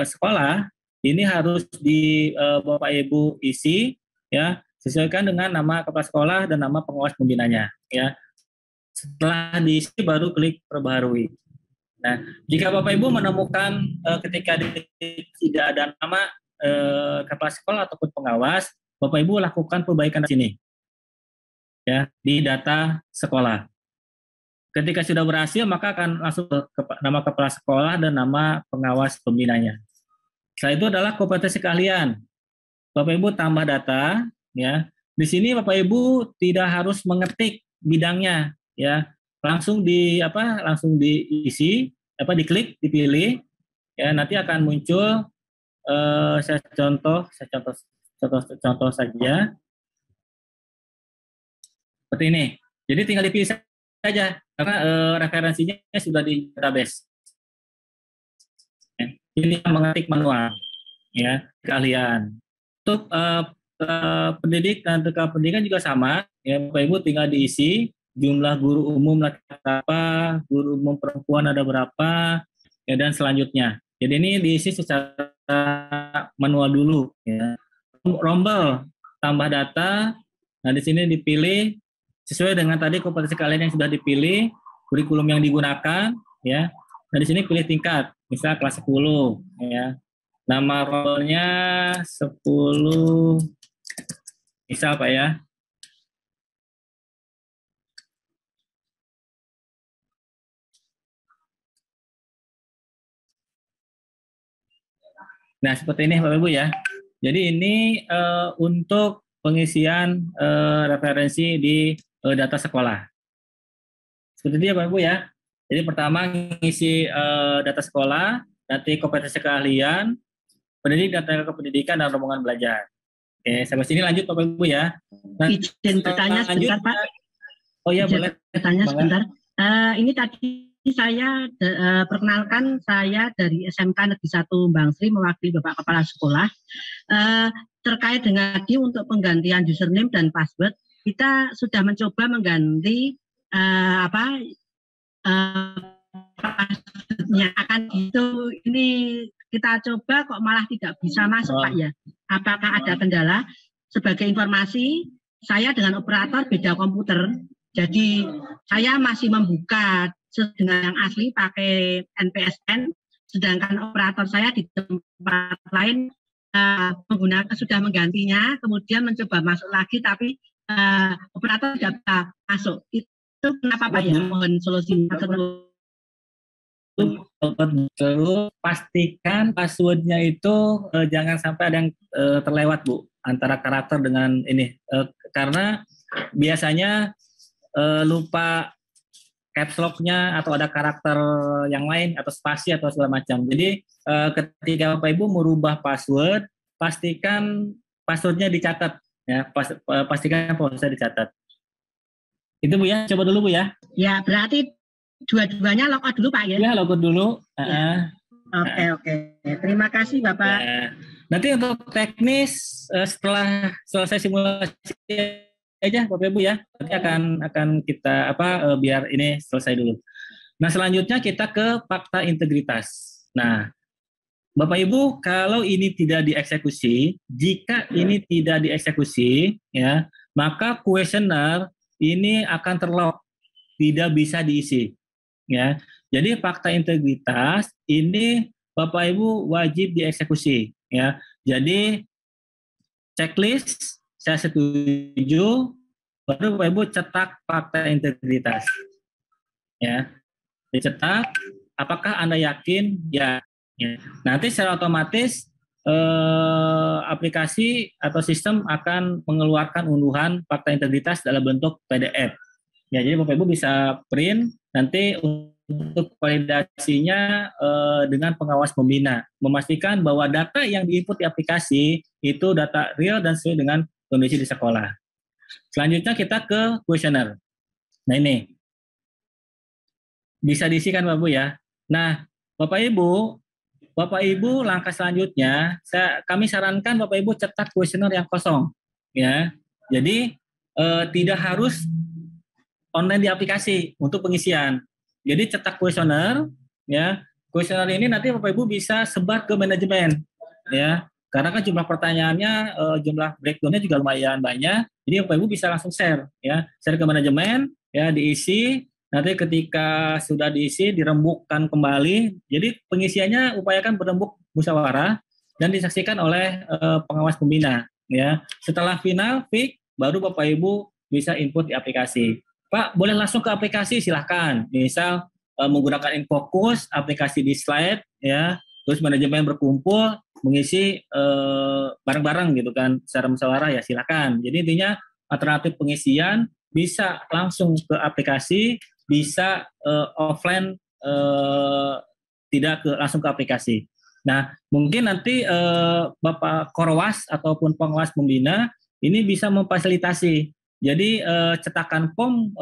sekolah ini harus di Bapak Ibu isi ya, sesuaikan dengan nama kepala sekolah dan nama pengawas pembinanya ya. Setelah diisi baru klik perbaharui. Nah, jika Bapak Ibu menemukan ketika tidak ada nama kepala sekolah ataupun pengawas, Bapak Ibu lakukan perbaikan di sini ya, di data sekolah. Ketika sudah berhasil maka akan langsung ke nama kepala sekolah dan nama pengawas pembinanya. Setelah itu adalah kompetensi keahlian. Bapak Ibu tambah data ya. Di sini Bapak Ibu tidak harus mengetik bidangnya ya. Langsung diisi, diklik, dipilih ya, nanti akan muncul saya contoh saja. Seperti ini. Jadi tinggal dipilih saja karena referensinya sudah di database. Ini mengetik manual ya, keahlian. Untuk pendidikan juga sama ya, Bapak Ibu tinggal diisi jumlah guru umum laki-laki berapa, guru umum perempuan ada berapa ya, dan selanjutnya. Jadi ini diisi secara manual dulu ya. Rombel tambah data. Nah di sini dipilih sesuai dengan tadi kompetensi kalian yang sudah dipilih, kurikulum yang digunakan ya. Nah di sini pilih tingkat, misal kelas 10 ya. Nama rollnya 10 misal Pak ya. Nah, seperti ini Bapak Ibu ya. Jadi ini untuk pengisian referensi di data sekolah. Seperti itu ya Bapak Ibu ya. Jadi pertama ngisi data sekolah, nanti kompetensi keahlian, pendidik dan tenaga kependidikan dan rombongan belajar. Oke, sampai sini lanjut Bapak Ibu ya. Nah, izin bertanya sebentar Pak. Oh ya, boleh. Bertanya sebentar. Ini tadi saya perkenalkan, saya dari SMK Negeri 1 Bangsri mewakili Bapak Kepala Sekolah. Terkait dengan tadi untuk penggantian username dan password, kita sudah mencoba mengganti passwordnya akan itu. Ini kita coba kok malah tidak bisa masuk Pak ya. Apakah ada kendala? Sebagai informasi, saya dengan operator beda komputer. Jadi saya masih membuka dengan yang asli pakai NPSN, sedangkan operator saya di tempat lain menggunakan sudah menggantinya, kemudian mencoba masuk lagi, tapi operator tidak bisa masuk. Itu kenapa Pak ya? Mohon solusinya. Terus pastikan passwordnya itu jangan sampai ada yang terlewat Bu, antara karakter dengan ini, karena biasanya lupa caps lock-nya atau ada karakter yang lain atau spasi atau segala macam. Jadi ketika Bapak Ibu merubah password, pastikan passwordnya dicatat ya, pastikan passwordnya dicatat. Itu Bu ya, coba dulu Bu ya. Ya, berarti dua-duanya logout dulu Pak ya? Ya, logout dulu. Ya. Oke. Terima kasih Bapak. Ya. Nanti untuk teknis setelah selesai simulasi aja Bapak Ibu ya, nanti akan kita biar ini selesai dulu. Nah, selanjutnya kita ke fakta integritas. Nah, Bapak Ibu, kalau ini tidak dieksekusi, jika ini tidak dieksekusi ya, maka kuesioner ini akan terlock, tidak bisa diisi ya. Jadi fakta integritas ini Bapak Ibu wajib dieksekusi ya. Jadi checklist saya setuju, baru Bapak Ibu cetak fakta integritas. Ya, dicetak. Apakah Anda yakin? Ya. Nanti secara otomatis aplikasi atau sistem akan mengeluarkan unduhan fakta integritas dalam bentuk PDF. Ya, jadi Bapak Ibu bisa print nanti untuk validasinya dengan pengawas pembina, memastikan bahwa data yang diinput di aplikasi itu data real dan sesuai dengan kondisi di sekolah. Selanjutnya kita ke kuesioner. Nah ini bisa diisikan Bapak Ibu ya. Nah Bapak Ibu langkah selanjutnya kami sarankan Bapak Ibu cetak kuesioner yang kosong ya. Jadi tidak harus online di aplikasi untuk pengisian. Jadi cetak kuesioner ya. Kuesioner ini nanti Bapak Ibu bisa sebar ke manajemen ya. Karena kan jumlah pertanyaannya, jumlah breakdown-nya juga lumayan banyak. Jadi Bapak Ibu bisa langsung share ya, share ke manajemen ya, diisi. Nanti ketika sudah diisi dirembukkan kembali. Jadi pengisiannya upayakan berembuk musyawarah dan disaksikan oleh pengawas pembina ya. Setelah final fix baru Bapak Ibu bisa input di aplikasi. Pak, boleh langsung ke aplikasi silahkan. Misal menggunakan InFocus, aplikasi di slide ya. Terus manajemen berkumpul mengisi bareng-bareng gitu kan secara musyawarah ya silakan. Jadi intinya alternatif pengisian bisa langsung ke aplikasi, bisa offline tidak langsung ke aplikasi. Nah mungkin nanti Bapak Korwas ataupun pengawas pembina ini bisa memfasilitasi. Jadi cetakan form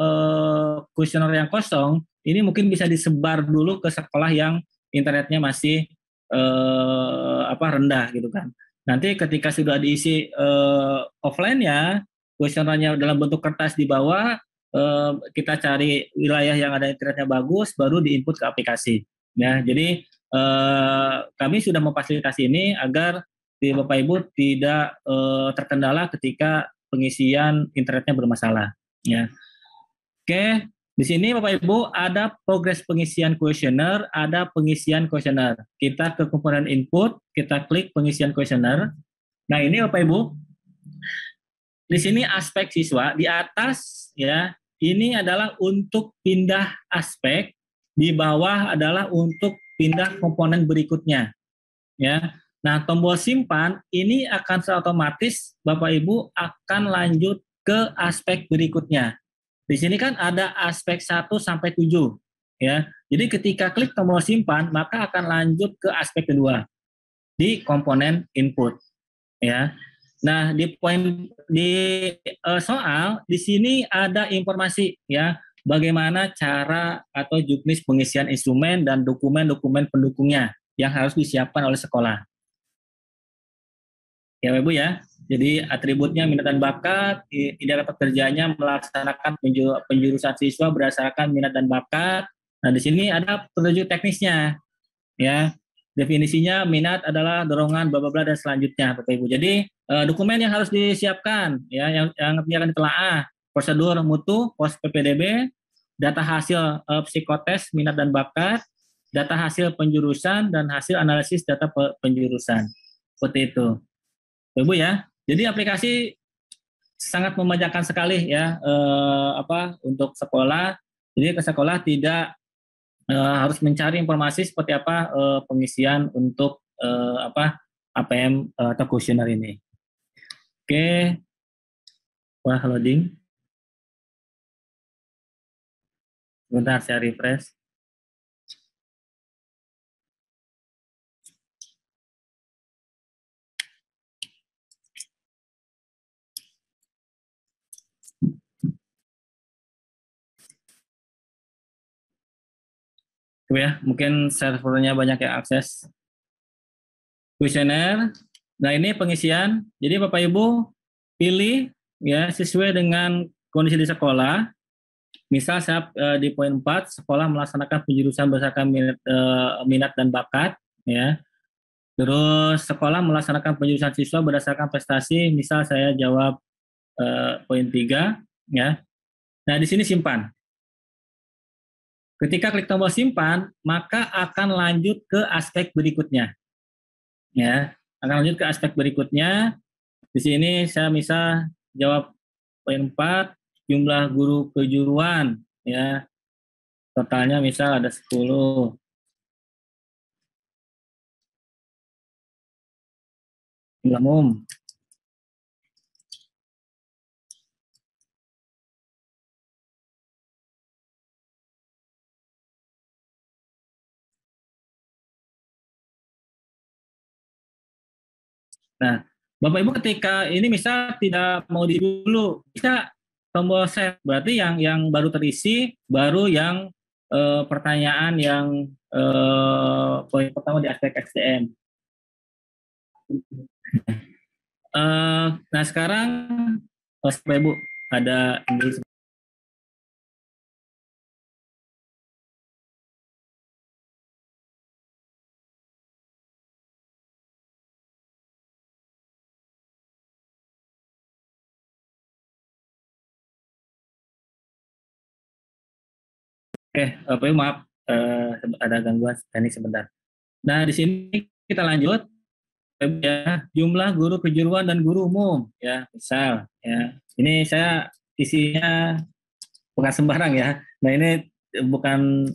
kuesioner yang kosong ini mungkin bisa disebar dulu ke sekolah yang internetnya masih rendah gitu kan. Nanti ketika sudah diisi offline ya, kuesionernya dalam bentuk kertas di bawah, kita cari wilayah yang ada internetnya bagus, baru diinput ke aplikasi. Ya, jadi kami sudah memfasilitasi ini agar Bapak Ibu tidak terkendala ketika pengisian internetnya bermasalah. Ya, oke. Di sini Bapak Ibu ada progres pengisian kuesioner, ada pengisian kuesioner. Kita ke komponen input, kita klik pengisian kuesioner. Nah ini Bapak Ibu, di sini aspek siswa di atas ya, ini adalah untuk pindah aspek, di bawah adalah untuk pindah komponen berikutnya. Ya, Nah, tombol simpan ini akan secara otomatis Bapak Ibu akan lanjut ke aspek berikutnya. Di sini kan ada aspek 1 sampai 7 ya. Jadi ketika klik tombol simpan maka akan lanjut ke aspek kedua di komponen input ya. Nah, di soal di sini ada informasi ya bagaimana cara atau juknis pengisian instrumen dan dokumen-dokumen pendukungnya yang harus disiapkan oleh sekolah. Ya Ibu ya, jadi atributnya minat dan bakat, ideal pekerjaannya melaksanakan penjurusan siswa berdasarkan minat dan bakat. Nah di sini ada petunjuk teknisnya, ya definisinya minat adalah dorongan bla bla bla dan selanjutnya, Bapak Ibu. Jadi dokumen yang harus disiapkan, ya yang akan ditelaah, prosedur mutu, pos PPDB, data hasil psikotes minat dan bakat, data hasil penjurusan dan hasil analisis data penjurusan, seperti itu. Ibu ya, jadi aplikasi sangat memanjakan sekali ya untuk sekolah. Jadi ke sekolah tidak harus mencari informasi seperti apa pengisian untuk APM atau kuesioner ini. Oke, wah loading. Sebentar saya refresh. Ya, mungkin servernya banyak yang akses. Kuesioner. Nah, ini pengisian. Jadi Bapak Ibu pilih ya sesuai dengan kondisi di sekolah. Misal saya di poin 4 sekolah melaksanakan penjurusan berdasarkan minat dan bakat ya. Terus sekolah melaksanakan penjurusan siswa berdasarkan prestasi. Misal saya jawab poin 3 ya. Nah, di sini simpan. Ketika klik tombol simpan, maka akan lanjut ke aspek berikutnya. Ya, akan lanjut ke aspek berikutnya. Di sini saya misal jawab poin 4, jumlah guru kejuruan ya. Totalnya misal ada 10. Jumlah umum. Nah, Bapak Ibu ketika ini misal tidak mau di dulu, bisa tombol save. Berarti yang baru terisi, baru yang pertanyaan yang poin pertama di aspek SDM. Nah sekarang, Bapak Ibu ada ini. Oke, Bapak Ibu maaf ada gangguan teknik sebentar. Nah di sini kita lanjut ya, jumlah guru kejuruan dan guru umum ya misal ya ini saya isinya bukan sembarang ya. Nah ini bukan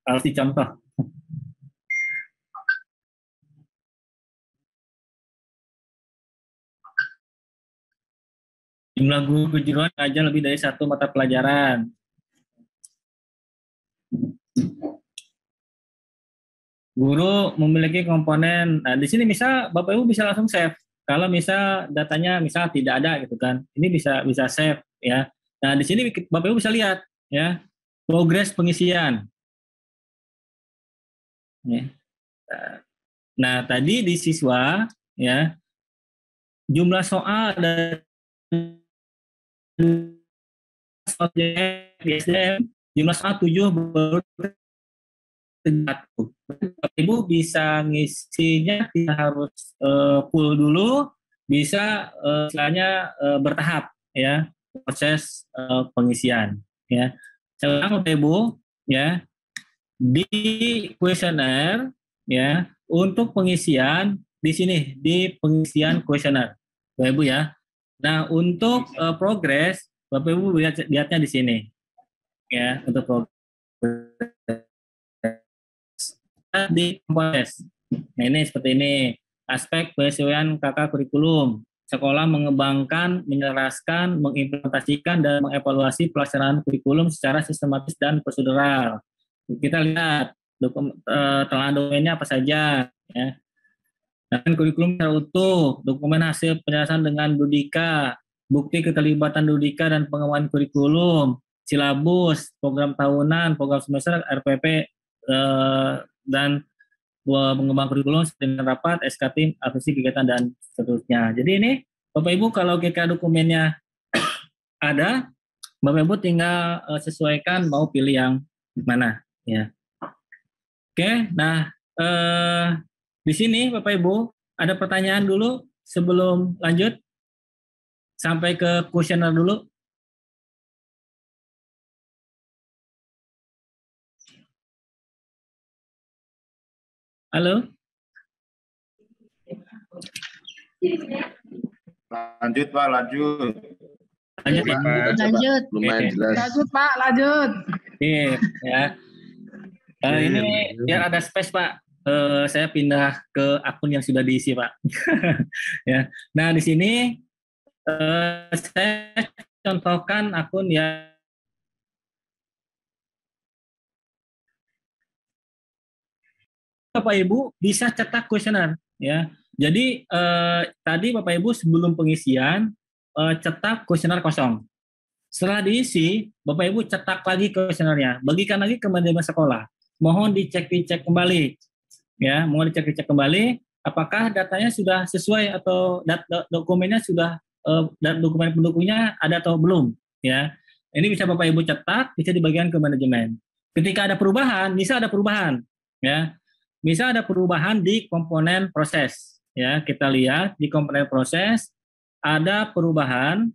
harus dicontoh. Jumlah guru kejuruan aja lebih dari 1 mata pelajaran. Guru memiliki komponen. Nah, di sini misal Bapak Ibu bisa langsung save. Kalau misal datanya misal tidak ada gitu kan. Ini bisa save ya. Nah, di sini Bapak Ibu bisa lihat ya. Progres pengisian. Ya. Nah, tadi di siswa ya. Jumlah soal dari di SDM jumlah soal 7 baru Ibu bisa ngisinya tidak harus full dulu, bisa istilahnya bertahap ya proses pengisian ya. Sekarang Ibu ya di kuesioner ya untuk pengisian di sini di pengisian kuesioner Bapak Ibu ya. Nah untuk progres Bapak Ibu lihatnya di sini ya untuk progres di komponen Nah, ini seperti ini. Aspek penyesuaian KK kurikulum. Sekolah mengembangkan, menyelaraskan, mengimplementasikan, dan mengevaluasi pelaksanaan kurikulum secara sistematis dan prosedural. Kita lihat telah domainnya apa saja. Ya. Dan kurikulum secara utuh, dokumen hasil penjelasan dengan Dudika, bukti keterlibatan Dudika dan pengembangan kurikulum, silabus, program tahunan, program semester, RPP, dan pengembangan kurikulum dengan rapat, SK tim, avisi kegiatan, dan seterusnya. Jadi ini, Bapak Ibu, kalau kita dokumennya ada, Bapak Ibu tinggal sesuaikan mau pilih yang mana. Ya. Oke, nah, di sini Bapak Ibu ada pertanyaan dulu sebelum lanjut sampai ke kuesioner dulu. Halo? Lanjut Pak, lanjut. Lanjut ya? Lanjut. Lumayan jelas. Lanjut Pak, lanjut. Iya, ya. Ini biar ada space Pak. Saya pindah ke akun yang sudah diisi Pak. Ya. Nah di sini saya contohkan akun yang Bapak Ibu bisa cetak kuesioner. Ya. Jadi tadi Bapak Ibu sebelum pengisian cetak kuesioner kosong. Setelah diisi, Bapak Ibu cetak lagi kuesionernya, bagikan lagi ke manajemen sekolah. Mohon dicek kembali. Ya, mau dicek kembali apakah datanya sudah sesuai atau dokumennya sudah dokumen pendukungnya ada atau belum, ya. Ini bisa Bapak Ibu cetak, bisa dibagikan ke manajemen. Ketika ada perubahan, bisa ada perubahan, ya. Bisa ada perubahan di komponen proses, ya. Kita lihat di komponen proses ada perubahan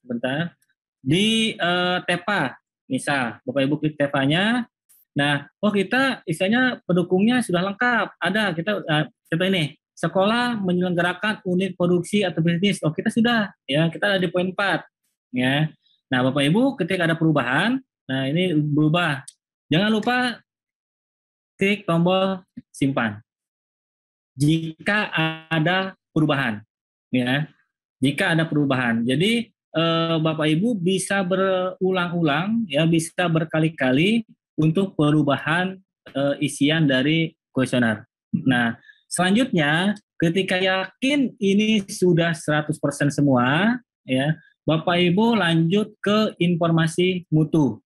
sebentar di TEPA. Misal Bapak Ibu klik TEPA-nya. Nah, kita istilahnya pendukungnya sudah lengkap. Ada kita ini sekolah menyelenggarakan unit produksi atau bisnis. Kita sudah, ya, kita ada di poin 4, ya. Nah, Bapak Ibu ketika ada perubahan, nah ini berubah. Jangan lupa klik tombol simpan. Jika ada perubahan, ya. Jika ada perubahan. Jadi Bapak Ibu bisa berulang-ulang, ya, bisa berkali-kali untuk perubahan isian dari kuesioner. Nah, selanjutnya ketika yakin ini sudah 100% semua, ya, Bapak Ibu lanjut ke informasi mutu.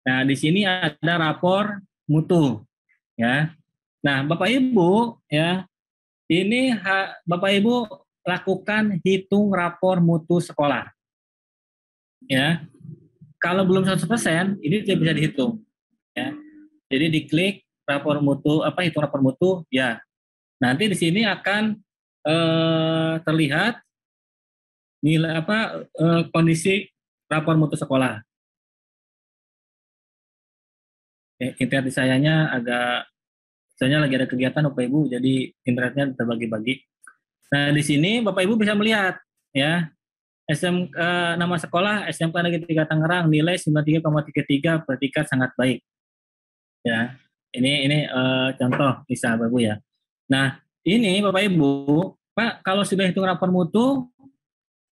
Nah, di sini ada rapor mutu, ya. Nah, Bapak Ibu, ya, ini Bapak Ibu lakukan hitung rapor mutu sekolah. Ya. Kalau belum 100%, ini tidak bisa dihitung. Ya. Jadi diklik rapor mutu, hitung rapor mutu, ya. Nanti di sini akan terlihat nilai kondisi rapor mutu sekolah. Internet di sayanya saya lagi ada kegiatan Bapak Ibu, jadi internetnya terbagi-bagi. Nah di sini Bapak Ibu bisa melihat, ya, nama sekolah SMK Negeri 3 Tangerang, nilai 93,33, predikat sangat baik. Ya, ini contoh bisa Bapak Ibu, ya. Nah, ini Bapak Ibu, Pak, kalau sudah hitung rapor mutu,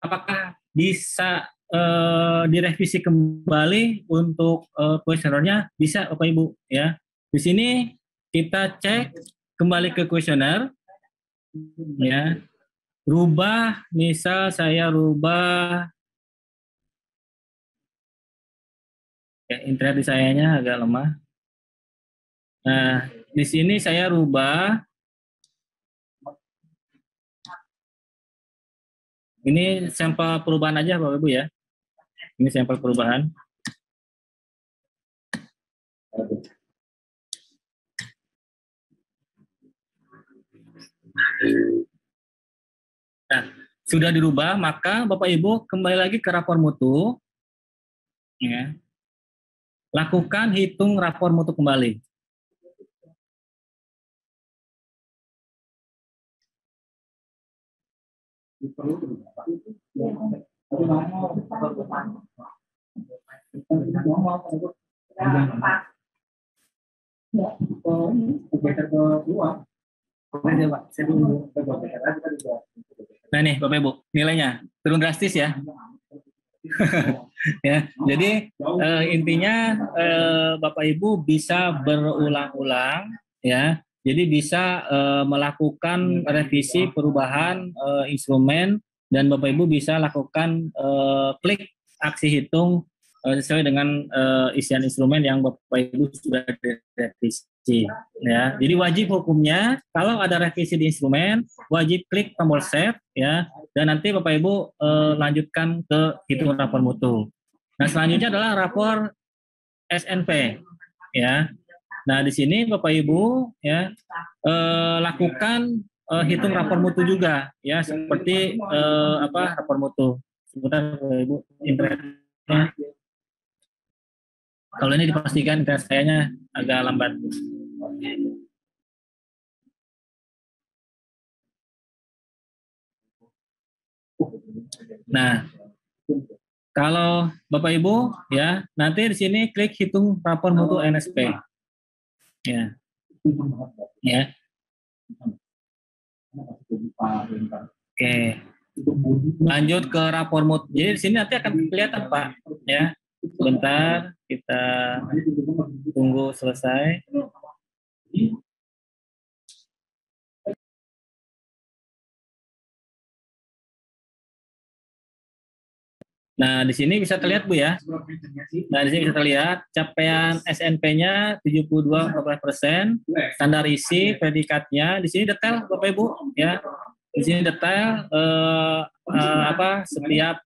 apakah bisa direvisi kembali untuk kuesionernya? Bisa Bapak Ibu, ya. Di sini kita cek kembali ke kuesioner, ya. Rubah, misal saya rubah, internet di sayanya agak lemah. Nah, di sini saya rubah. Ini sampel perubahan aja Bapak Ibu, ya. Ini sampel perubahan. Nah, sudah dirubah, maka Bapak Ibu kembali lagi ke rapor mutu. Ya. Lakukan hitung rapor mutu kembali. Nah nih Bapak Ibu, nilainya turun drastis ya. Ya, jadi intinya Bapak Ibu bisa berulang-ulang ya. Jadi bisa melakukan revisi perubahan instrumen dan Bapak Ibu bisa lakukan klik aksi hitung sesuai dengan isian instrumen yang Bapak Ibu sudah direvisi ya. Jadi wajib hukumnya kalau ada revisi di instrumen wajib klik tombol save ya, dan nanti Bapak Ibu lanjutkan ke hitung rapor mutu. Nah, selanjutnya adalah rapor SNP ya. Nah, di sini Bapak Ibu ya lakukan hitung rapor mutu juga ya, seperti rapor mutu. Sebentar Bapak Ibu, internetnya. Kalau ini dipastikan internet sayanya agak lambat. Nah, kalau Bapak Ibu ya, nanti di sini klik hitung rapor mutu NSP. Ya. Ya. Oke. Lanjut ke rapor mutu. Jadi di sini nanti akan kelihatan Pak, ya. Sebentar, kita tunggu selesai. Nah, di sini bisa terlihat Bu ya. Nah, di sini bisa terlihat capaian SNP-nya 72,14%, standar isi, predikatnya. Di sini detail Bapak Ibu ya. Di sini detail setiap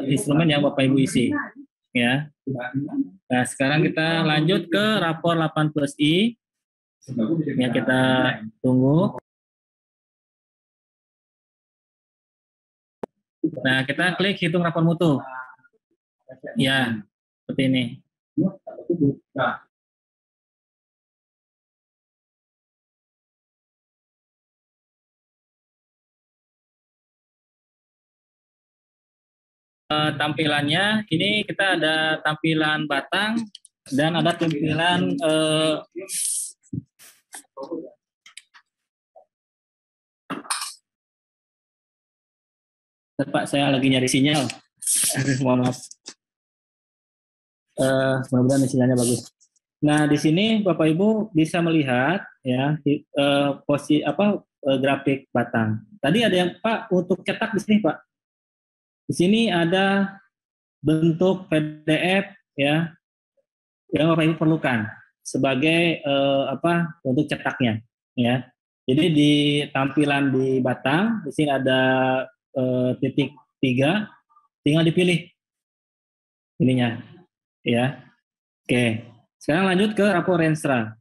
instrumen yang Bapak Ibu isi ya. Nah, sekarang kita lanjut ke rapor 8+I yang kita tunggu. Nah, kita klik hitung rapor mutu. Ya, seperti ini. Tampilannya, ini kita ada tampilan batang dan ada tampilan Pak, saya lagi nyari sinyal. Mohon maaf. Mudah-mudahan sinyalnya bagus. Nah, di sini Bapak Ibu bisa melihat ya posisi grafik batang. Tadi ada yang Pak untuk cetak di sini Pak. Di sini ada bentuk PDF ya yang Bapak Ibu perlukan sebagai untuk cetaknya ya. Jadi di tampilan di batang di sini ada titik 3, tinggal dipilih ininya ya. Oke, sekarang lanjut ke rapor Renstra.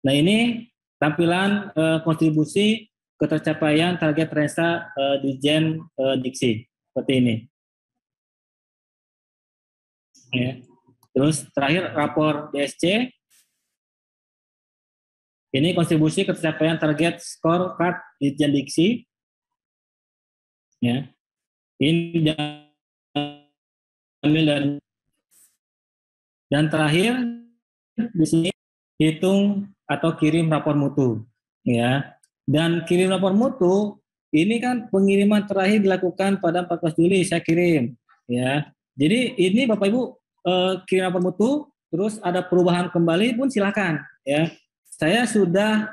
Nah, ini tampilan kontribusi ketercapaian target Renstra Ditjen Diksi seperti ini ya. Terus terakhir rapor DSC, ini kontribusi ketercapaian target scorecard Ditjen Diksi ya. Ini dan terakhir di sini hitung atau kirim rapor mutu ya. Dan kirim rapor mutu ini kan pengiriman terakhir dilakukan pada 14 Juli saya kirim ya. Jadi ini Bapak Ibu kirim rapor mutu, terus ada perubahan kembali pun silakan ya. Saya sudah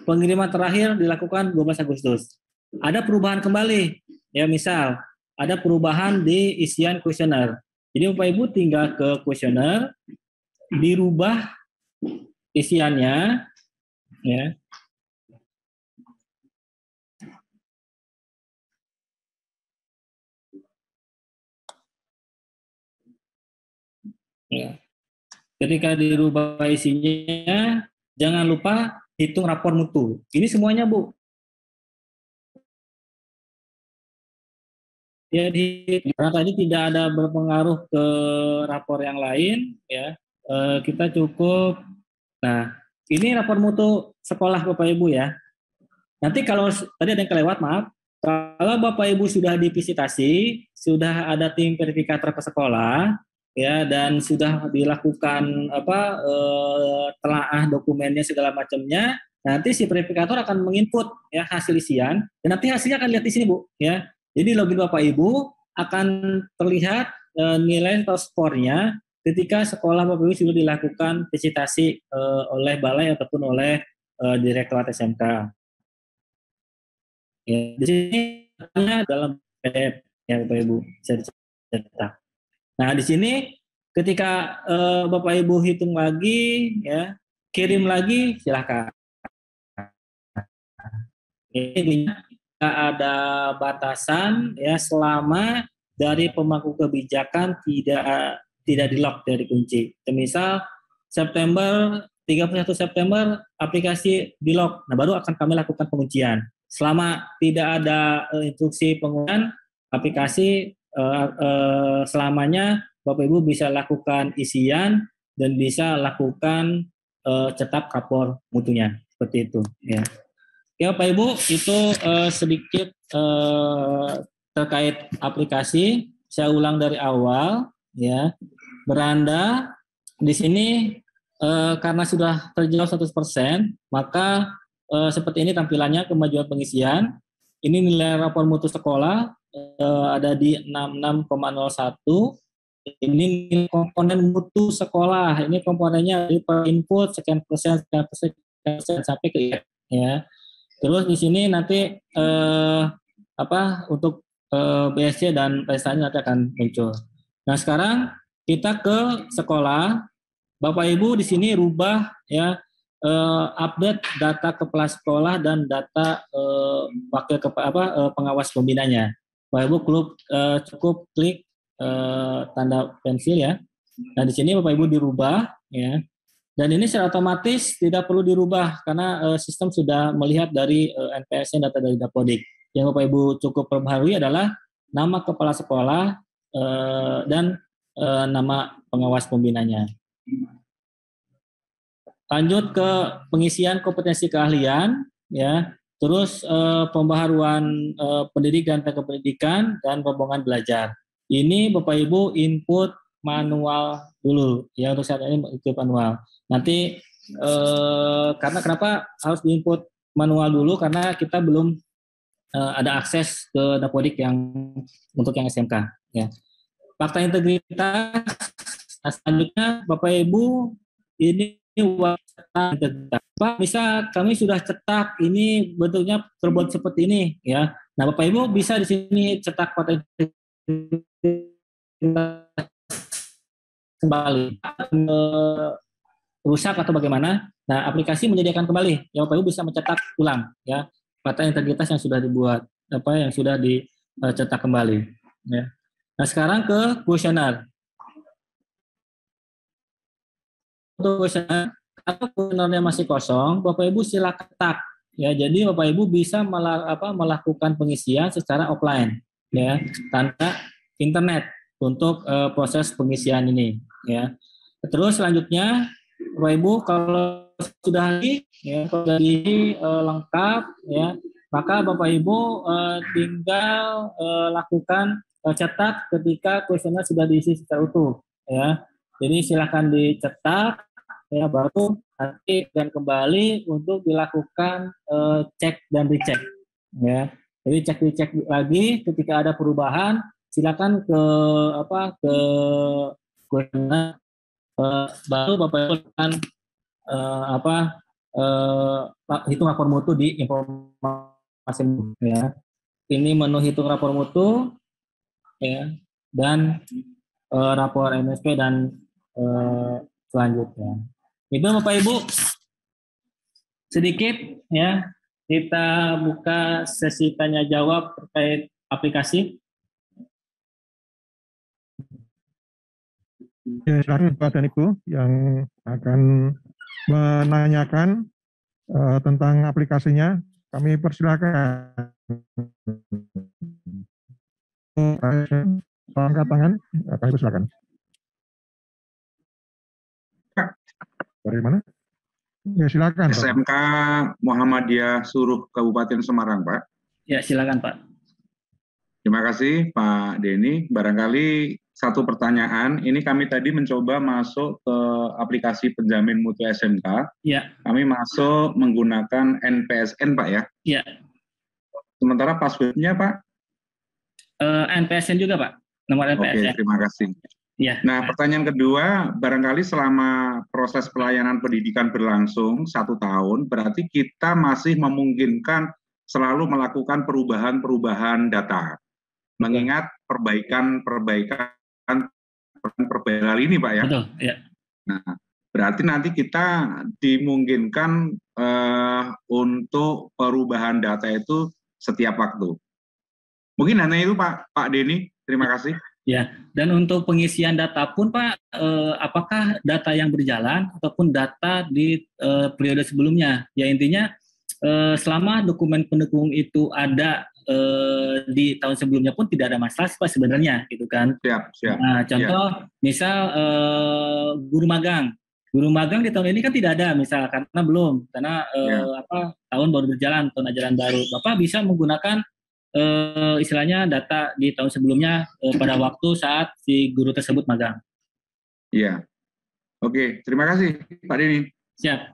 pengiriman terakhir dilakukan 12 Agustus. Ada perubahan kembali ya, misal ada perubahan di isian kuesioner. Jadi Bapak Ibu tinggal ke kuesioner, dirubah isiannya ya. Ya. Ketika dirubah isinya, jangan lupa hitung rapor mutu. Ini semuanya Bu. Jadi karena tadi tidak ada berpengaruh ke rapor yang lain ya, kita cukup. Nah, ini rapor mutu sekolah Bapak Ibu ya. Nanti kalau tadi ada yang kelewat, maaf. Kalau Bapak Ibu sudah divisitasi, sudah ada tim verifikator ke sekolah ya, dan sudah dilakukan telaah dokumennya segala macamnya, Nanti si verifikator akan menginput ya hasil isian dan nanti hasilnya akan lihat di sini Bu ya. Jadi login Bapak Ibu akan terlihat nilai atau skornya ketika sekolah Bapak Ibu sudah dilakukan visitasi oleh balai ataupun oleh Direktorat SMK. Ya, di sini dalam PDF ya Bapak Ibu bisa dicetak. Nah di sini ketika Bapak Ibu hitung lagi ya, kirim lagi silakan. Ini tidak ada batasan ya selama dari pemangku kebijakan tidak di-lock dari kunci. Misal September 31 September aplikasi di-lock. Nah, baru akan kami lakukan penguncian. Selama tidak ada instruksi penggunaan aplikasi selamanya Bapak Ibu bisa lakukan isian dan bisa lakukan cetak rapor mutunya. Seperti itu ya. Ya Pak Ibu, itu sedikit terkait aplikasi. Saya ulang dari awal, ya. Beranda di sini karena sudah terjawab 100%, maka seperti ini tampilannya kemajuan pengisian. Ini nilai rapor mutu sekolah ada di 66,01. Ini komponen mutu sekolah. Ini komponennya dari per input sekian persen sampai ke ya. Terus di sini nanti untuk BSC dan prestasinya nanti akan muncul. Nah sekarang kita ke sekolah. Bapak Ibu di sini rubah ya update data kepala sekolah dan data wakil pengawas pembinanya. Bapak Ibu cukup klik tanda pensil ya. Nah di sini Bapak Ibu dirubah ya. Dan ini secara otomatis tidak perlu dirubah karena sistem sudah melihat dari NPS-nya data dari Dapodik. Yang Bapak Ibu cukup perbaharui adalah nama kepala sekolah dan nama pengawas pembinanya. Lanjut ke pengisian kompetensi keahlian, ya. Terus pembaharuan pendidikan dan kependidikan dan rombongan belajar. Ini Bapak Ibu input manual dulu, ya untuk saat ini input manual. Nanti karena kenapa harus diinput manual dulu karena kita belum ada akses ke Dapodik yang untuk yang SMK ya. Fakta integritas selanjutnya Bapak Ibu ini integritas. Pak, bisa kami sudah cetak ini bentuknya terbuat seperti ini ya. Nah, Bapak Ibu bisa di sini cetak fakta integritas kembali rusak atau bagaimana. Nah, aplikasi menyediakan kembali. Ya, Bapak Ibu bisa mencetak ulang ya fakta integritas yang sudah dibuat, yang sudah dicetak kembali ya. Nah, sekarang ke kuesioner. Untuk kuesioner, kalau kuesionernya masih kosong, Bapak Ibu silakan cetak ya. Jadi Bapak Ibu bisa melakukan pengisian secara offline ya, tanpa internet untuk proses pengisian ini ya. Terus selanjutnya Bapak Ibu kalau sudah lengkap ya, maka Bapak Ibu tinggal lakukan cetak ketika kuesioner sudah diisi secara utuh ya. Jadi silakan dicetak ya, baru nanti dan kembali untuk dilakukan cek dan dicek ya. Jadi cek dicek lagi ketika ada perubahan silakan ke kuesioner. Baru Bapak Ibu akan hitung rapor mutu di informasi ya. Ini menu hitung rapor mutu ya dan rapor MSP dan selanjutnya. Itu Bapak Ibu sedikit ya, kita buka sesi tanya jawab terkait aplikasi. Ya, silakan Pak dan Ibu yang akan menanyakan tentang aplikasinya, kami persilakan. Angkat tangan, kami persilakan. Dari mana? Ya silakan. SMK Muhammadiyah Suruh Kabupaten Semarang, Pak. Ya silakan Pak. Terima kasih Pak Denny. Barangkali satu pertanyaan. Ini kami tadi mencoba masuk ke aplikasi penjamin mutu SMK. Iya. Kami masuk menggunakan NPSN, Pak ya. Iya. Sementara passwordnya, Pak? NPSN juga, Pak. Nomor NPSN. Oke, terima kasih. Ya. Nah, pertanyaan kedua, barangkali selama proses pelayanan pendidikan berlangsung 1 tahun, berarti kita masih memungkinkan selalu melakukan perubahan-perubahan data. Mengingat perbaikan hal ini, Pak ya. Betul, ya. Nah, berarti nanti kita dimungkinkan untuk perubahan data itu setiap waktu. Mungkin hanya itu, Pak Denny. Terima kasih. Ya, dan untuk pengisian data pun Pak, apakah data yang berjalan ataupun data di periode sebelumnya? Ya intinya selama dokumen pendukung itu ada di tahun sebelumnya pun tidak ada masalah Pak sebenarnya, gitu kan? Siap. Nah, contoh misal guru magang di tahun ini kan tidak ada misal karena tahun baru berjalan, tahun ajaran baru. Bapak bisa menggunakan istilahnya data di tahun sebelumnya pada waktu saat si guru tersebut magang. Iya. Oke, terima kasih Pak Denny. Siap.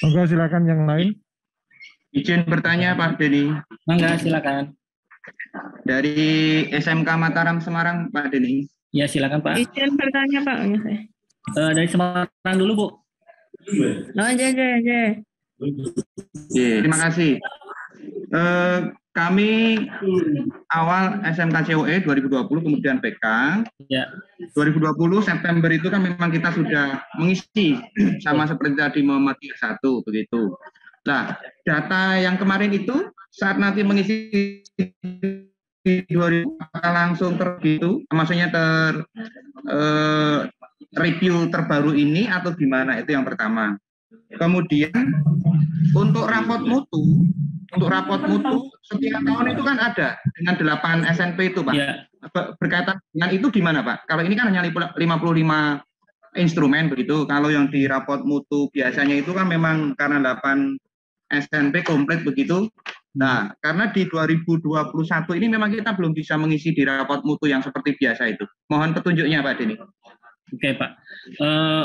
Monggo silakan yang lain. Izin bertanya Pak Denny. Mangga silakan. Dari SMK Mataram Semarang Pak Denny. Ya silakan Pak. Izin bertanya Pak. Dari Semarang dulu Bu. Aja. Terima kasih. Kami awal SMK COE 2020 kemudian PK. Ya. 2020 September itu kan memang kita sudah mengisi sama seperti tadi Muhammadiyah 1 begitu. Nah, data yang kemarin itu saat nanti mengisi di 2000 langsung terbitu, maksudnya review terbaru ini atau gimana, itu yang pertama. Kemudian untuk rapot mutu setiap tahun itu kan ada dengan 8 SNP itu Pak. Ya. Berkaitan dengan itu gimana Pak? Kalau ini kan hanya 55 instrumen begitu. Kalau yang di rapot mutu biasanya itu kan memang karena 8 SNP komplit begitu. Nah, karena di 2021 ini memang kita belum bisa mengisi di rapot mutu yang seperti biasa itu. Mohon petunjuknya Pak Denny. Oke Pak.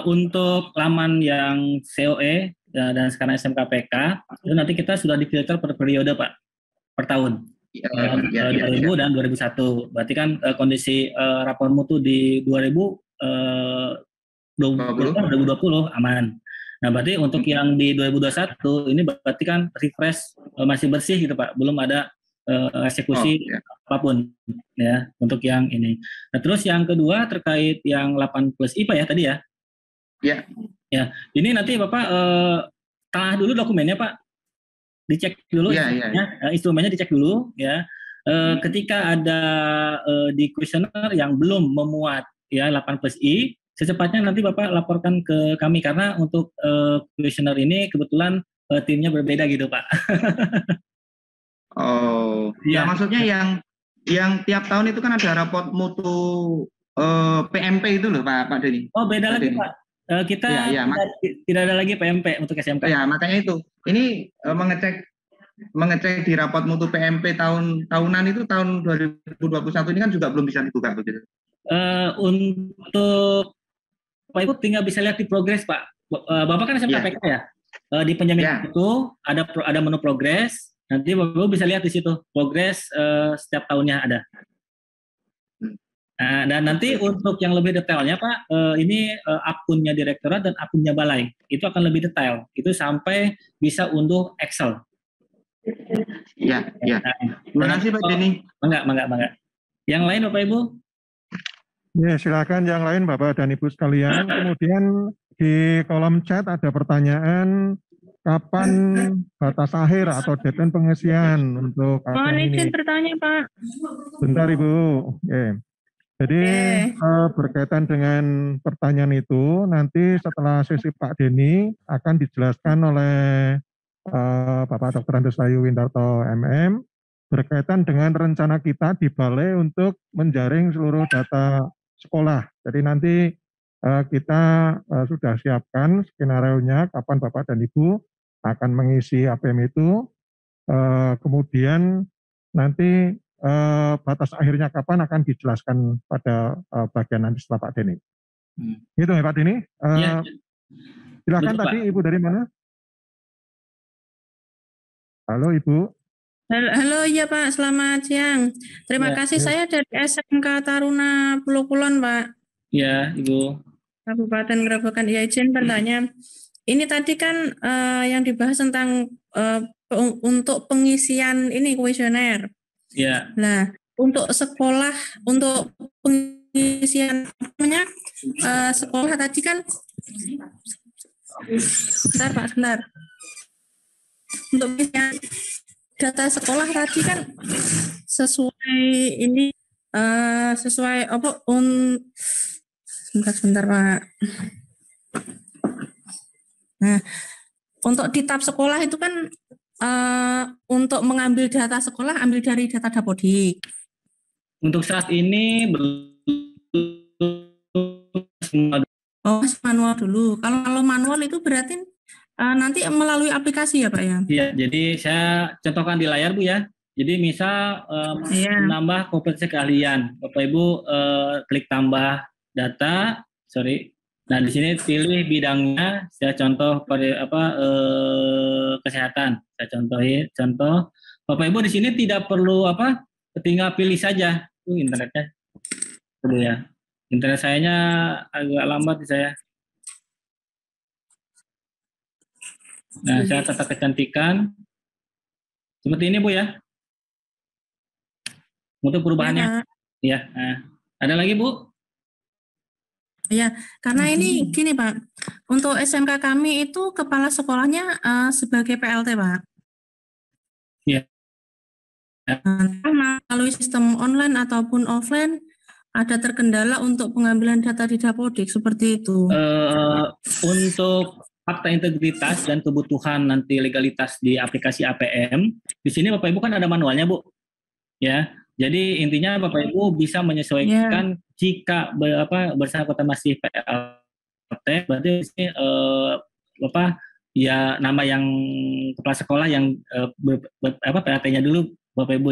Untuk laman yang COE dan sekarang SMK PK itu nanti kita sudah difilter per periode Pak, per tahun. 2000 dan 2001. Berarti kan kondisi rapor mutu di 2020 aman. Nah, berarti untuk yang di 2021 ini berarti kan refresh masih bersih gitu Pak, belum ada eksekusi apapun ya untuk yang ini. Nah, terus yang kedua terkait yang 8+ IPA ya tadi ya. Ya. Ya, ini nanti Bapak tengah dulu dokumennya Pak. Dicek dulu instrumennya dicek dulu ya. Ketika ada di kuesioner yang belum memuat ya 8+ I, secepatnya nanti Bapak laporkan ke kami karena untuk kuesioner ini kebetulan timnya berbeda gitu Pak. Oh, ya maksudnya yang tiap tahun itu kan ada raport mutu PMP itu loh Pak Denny. Oh, beda lagi Pak. Kita tidak ada lagi PMP untuk SMK. Ya, makanya itu. Ini mengecek di raport mutu PMP tahunan itu tahun 2021 ini kan juga belum bisa dibuka begitu. Untuk Pak Ibu tinggal bisa lihat di progres Pak. Bapak kan SMK PK ya. Di penjaminan itu ada menu progres. Nanti Bapak bisa lihat di situ progres setiap tahunnya ada. Dan nanti untuk yang lebih detailnya Pak, ini akunnya direktorat dan akunnya balai itu akan lebih detail. Itu sampai bisa unduh Excel. Ya. Terima kasih Pak Denny. Mangga. Yang lain Bapak Ibu? Ya, silakan yang lain Bapak dan Ibu sekalian. Kemudian di kolom chat ada pertanyaan kapan batas akhir atau deadline pengisian untuk Mohon izin bertanya Pak. Bentar Ibu. Oke. Jadi berkaitan dengan pertanyaan itu nanti setelah sesi Pak Denny akan dijelaskan oleh Bapak Dr. Andes Bayu Windarto MM berkaitan dengan rencana kita di balai untuk menjaring seluruh data sekolah. Jadi nanti kita sudah siapkan skenario-nya kapan Bapak dan Ibu akan mengisi APM itu. Kemudian nanti batas akhirnya kapan akan dijelaskan pada bagian nanti setelah Pak Denny. Gitu ya Pak Denny. Ya. Silakan. Betul, tadi Pak. Ibu dari mana? Halo Ibu. Halo, ya Pak, selamat siang. Terima Ya. kasih, saya dari SMK Taruna Pulau Kulon, Pak. Ya, Ibu. Kabupaten Grobogan. Ya, izin bertanya. Ini tadi kan yang dibahas tentang untuk pengisian ini kuesioner. Ya. Nah, untuk sekolah, untuk pengisian sekolah tadi kan, sebentar Pak, sebentar. Untuk pengisian data sekolah tadi kan sesuai ini, sesuai apa? Sebentar Pak. Nah, untuk di tab sekolah itu kan untuk mengambil data sekolah ambil dari data Dapodik. Untuk saat ini manual dulu. Kalau manual itu berarti nanti melalui aplikasi ya Pak ya? Iya, jadi saya contohkan di layar Bu ya. Jadi misal menambah kompetensi keahlian, Bapak Ibu klik tambah data, Nah di sini pilih bidangnya. Saya contoh pada kesehatan. Saya contoh. Bapak Ibu di sini tidak perlu tinggal pilih saja. Internetnya dulu ya. Internet sayanya agak lambat di saya. Nah, saya tata kecantikan. Seperti ini Bu ya. Untuk perubahannya. Ya. Nah, ada lagi Bu? Ya, karena ini gini Pak, untuk SMK kami itu kepala sekolahnya sebagai PLT Pak. Iya. Melalui sistem online ataupun offline ada terkendala untuk pengambilan data di Dapodik seperti itu. Untuk fakta integritas dan kebutuhan nanti legalitas di aplikasi APM, di sini Bapak Ibu kan ada manualnya Bu, ya. Jadi intinya Bapak Ibu bisa menyesuaikan jika bersangkutan masih PLT, berarti di sini ya nama yang kepala sekolah yang PLT-nya dulu Bapak Ibu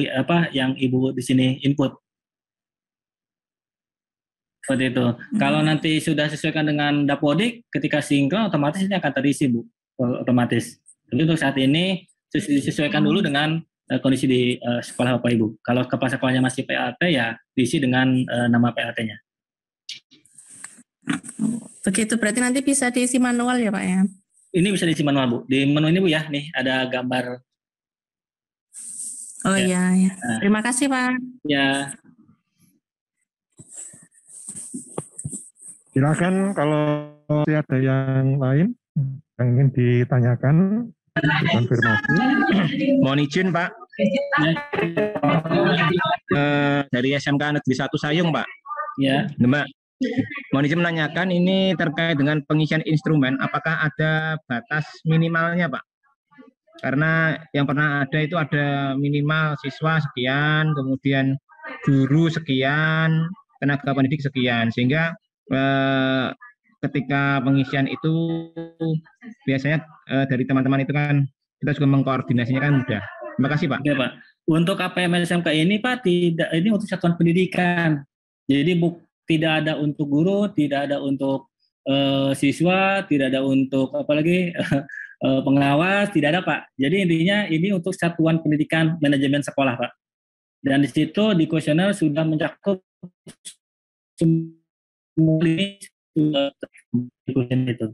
yang Ibu di sini input. Seperti itu. Kalau nanti sudah sesuaikan dengan Dapodik, ketika sinkron otomatis ini akan terisi Bu, otomatis. Tapi untuk saat ini disesuaikan dulu dengan kondisi di sekolah Bapak Ibu. Kalau kepala sekolahnya masih PLT ya diisi dengan nama PLT-nya. Begitu, berarti nanti bisa diisi manual ya Pak ya? Ini bisa diisi manual Bu. Di menu ini Bu ya, nih ada gambar. Oh iya. Nah. Terima kasih Pak. Ya. Silakan kalau ada yang lain yang ingin ditanyakan, konfirmasi. Mohon izin Pak. Dari SMK Negeri 1 Sayung Pak. Ya. Mbak, mohon izin menanyakan ini terkait dengan pengisian instrumen, apakah ada batas minimalnya Pak? Karena yang pernah ada itu ada minimal siswa sekian, kemudian guru sekian, tenaga pendidik sekian, sehingga ketika pengisian itu biasanya dari teman-teman itu kan kita juga mengkoordinasinya kan mudah. Terima kasih Pak. Ya Pak. Untuk APM SMK ini Pak tidak, ini untuk satuan pendidikan. Jadi tidak ada untuk guru, tidak ada untuk siswa, tidak ada untuk apalagi pengawas, tidak ada Pak. Jadi intinya ini untuk satuan pendidikan manajemen sekolah Pak. Dan di situ di kuesioner sudah mencakup ini itu.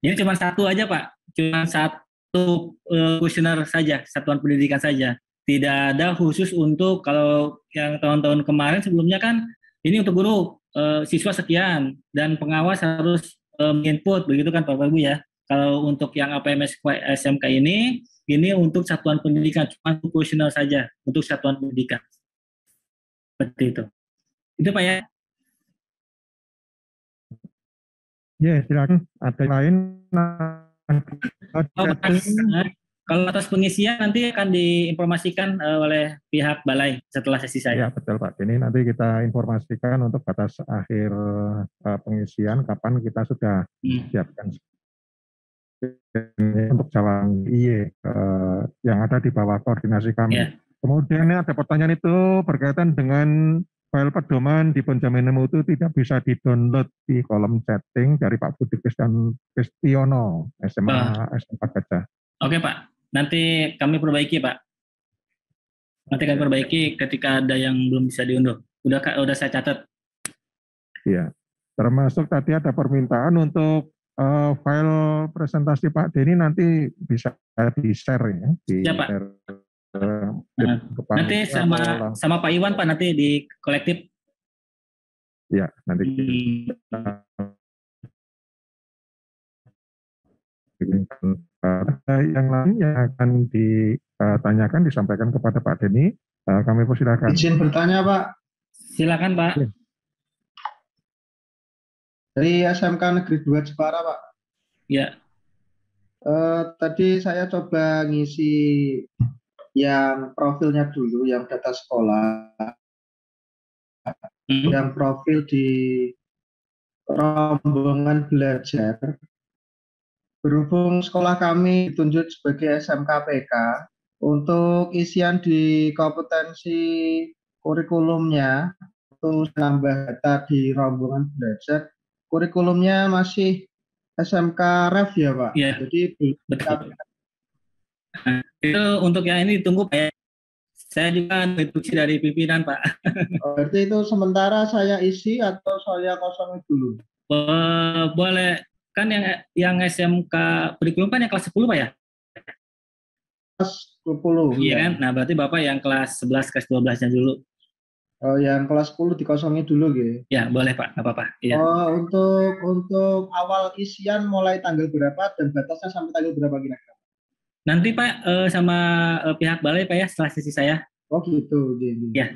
Ini cuma satu aja Pak, cuma satu kuesioner saja, satuan pendidikan saja. Tidak ada khusus untuk kalau yang tahun-tahun kemarin sebelumnya kan ini untuk guru siswa sekian dan pengawas harus input begitu kan Bapak Ibu ya. Kalau untuk yang APM SMK ini untuk satuan pendidikan cuma kuesioner saja untuk satuan pendidikan. Seperti itu. Itu Pak ya. Ya, silakan. Ada yang lain? Kalau atas pengisian nanti akan diinformasikan oleh pihak balai setelah sesi saya. Ya, betul Pak. Ini nanti kita informasikan untuk batas akhir pengisian kapan kita sudah siapkan. untuk Jawa IY yang ada di bawah koordinasi kami. Yeah. Kemudian ada pertanyaan itu berkaitan dengan file pedoman di penjaminan mutu tidak bisa di-download di kolom chatting dari Pak Budi Kristiono, SMA SMK Gajah. Oke Pak, nanti kami perbaiki Pak. Nanti kami perbaiki ketika ada yang belum bisa diunduh. Udah saya catat. Iya, termasuk tadi ada permintaan untuk file presentasi Pak Denny nanti bisa di-share ya. Ya Pak. Nanti sama Pak Iwan Pak nanti di kolektif. Ya, nanti yang lain yang akan ditanyakan disampaikan kepada Pak Denny. Kami persilakan. Izin bertanya Pak. Silakan Pak. Dari SMK Negeri 2 Jepara Pak. Ya. Tadi saya coba ngisi yang profilnya dulu, yang data sekolah, yang profil di rombongan belajar. Berhubung sekolah kami ditunjuk sebagai SMKPK, untuk isian di kompetensi kurikulumnya, untuk nambah data di rombongan belajar, kurikulumnya masih SMK Ref ya Pak? Iya, jadi betul. Itu untuk yang ini ditunggu Pak ya. Saya juga instruksi dari pimpinan Pak. Berarti itu sementara saya isi atau saya kosongin dulu? Boleh, kan yang SMK kurikulum kan yang kelas 10 Pak ya? Kelas 10. Iya kan, nah berarti Bapak yang kelas 11, kelas 12-nya dulu. Oh, yang kelas 10 dikosongin dulu gitu? Ya, boleh Pak, nggak apa-apa. Ya. Oh, untuk awal isian mulai tanggal berapa dan batasnya sampai tanggal berapa kira-kira? Nanti Pak sama pihak balai Pak ya setelah sesi saya. Oh gitu. Ya.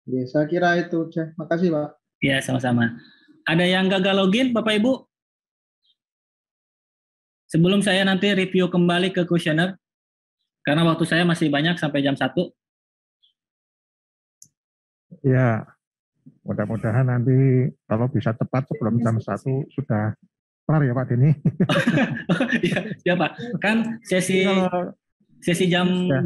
Ya, saya kira itu aja. Makasih Pak. Ya sama-sama. Ada yang gagal login Bapak Ibu? Sebelum saya nanti review kembali ke kuesioner, karena waktu saya masih banyak sampai jam 1. Ya, mudah-mudahan nanti kalau bisa tepat sebelum jam 1 sudah kelar ya Pak Denny. Ya Pak, kan sesi jam 12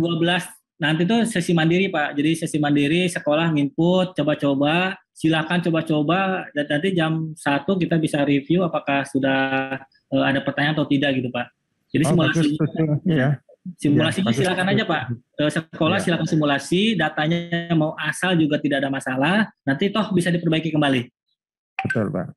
nanti tuh sesi mandiri Pak. Jadi sesi mandiri sekolah nginput, coba-coba, silakan coba-coba, dan nanti jam 1 kita bisa review apakah sudah ada pertanyaan atau tidak gitu Pak. Jadi simulasinya silakan aja Pak. Sekolah silakan simulasi, datanya mau asal juga tidak ada masalah. Nanti toh bisa diperbaiki kembali. Betul Pak.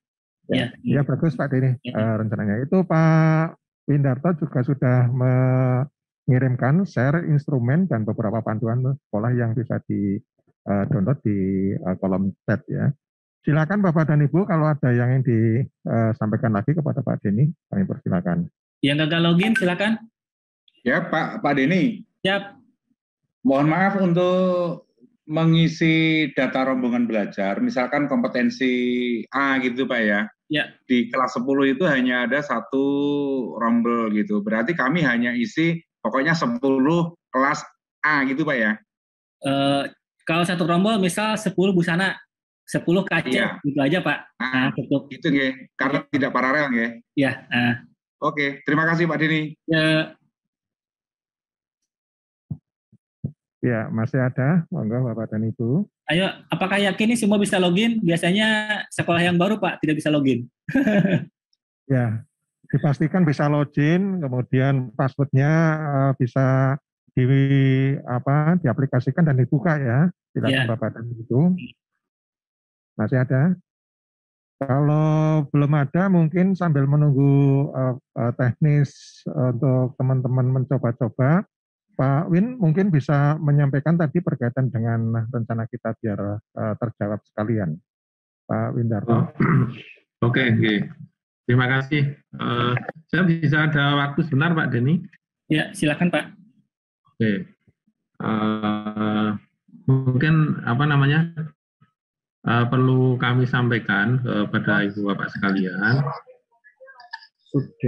Ya bagus Pak Denny rencananya. Itu Pak Windarto juga sudah mengirimkan share instrumen dan beberapa panduan sekolah yang bisa di-download di kolom chat ya. Silakan Bapak dan Ibu kalau ada yang ingin disampaikan lagi kepada Pak Denny, kami persilakan. Yang gagal login silakan. Ya Pak Denny. Siap. Mohon maaf untuk mengisi data rombongan belajar, misalkan kompetensi A gitu Pak ya. Ya. Di kelas 10 itu hanya ada 1 rombel gitu. Berarti kami hanya isi pokoknya 10 kelas A gitu Pak ya. Kalau 1 rombel misal 10 busana, 10 kaca, gitu aja Pak. Nah, cukup. Itu nggih, karena tidak paralel nggih. Iya. Oke, terima kasih Pak Denny. Ya. Ya, masih ada, monggo Bapak dan Ibu. Ayo, apakah yakin ini semua bisa login? Biasanya sekolah yang baru Pak tidak bisa login. Ya, dipastikan bisa login, kemudian passwordnya bisa diaplikasikan dan dibuka ya. Silakan Bapak dan Ibu. Masih ada? Kalau belum ada, mungkin sambil menunggu teknis untuk teman-teman mencoba-coba, Pak Win mungkin bisa menyampaikan tadi berkaitan dengan rencana kita biar terjawab sekalian. Pak Windarto. Oke. Terima kasih. Saya bisa ada waktu sebentar Pak Denny? Ya, silakan Pak. Oke. Mungkin perlu kami sampaikan kepada Ibu Bapak sekalian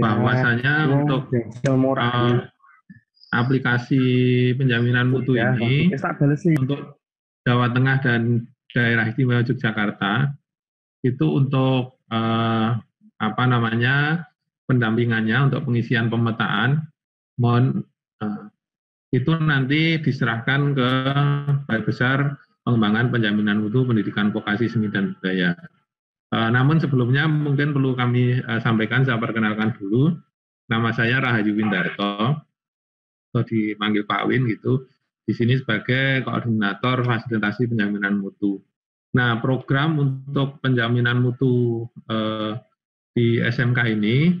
bahwasanya untuk aplikasi penjaminan mutu ini untuk Jawa Tengah dan Daerah Istimewa Yogyakarta itu untuk pendampingannya untuk pengisian pemetaan, mohon itu nanti diserahkan ke Balai Besar Pengembangan Penjaminan Mutu Pendidikan Vokasi Seni dan Budaya. Namun sebelumnya mungkin perlu kami sampaikan, saya perkenalkan dulu. Nama saya Rahayu Windarto, atau dipanggil Pak Win gitu. Di sini sebagai koordinator fasilitasi penjaminan mutu. Nah, program untuk penjaminan mutu di SMK ini,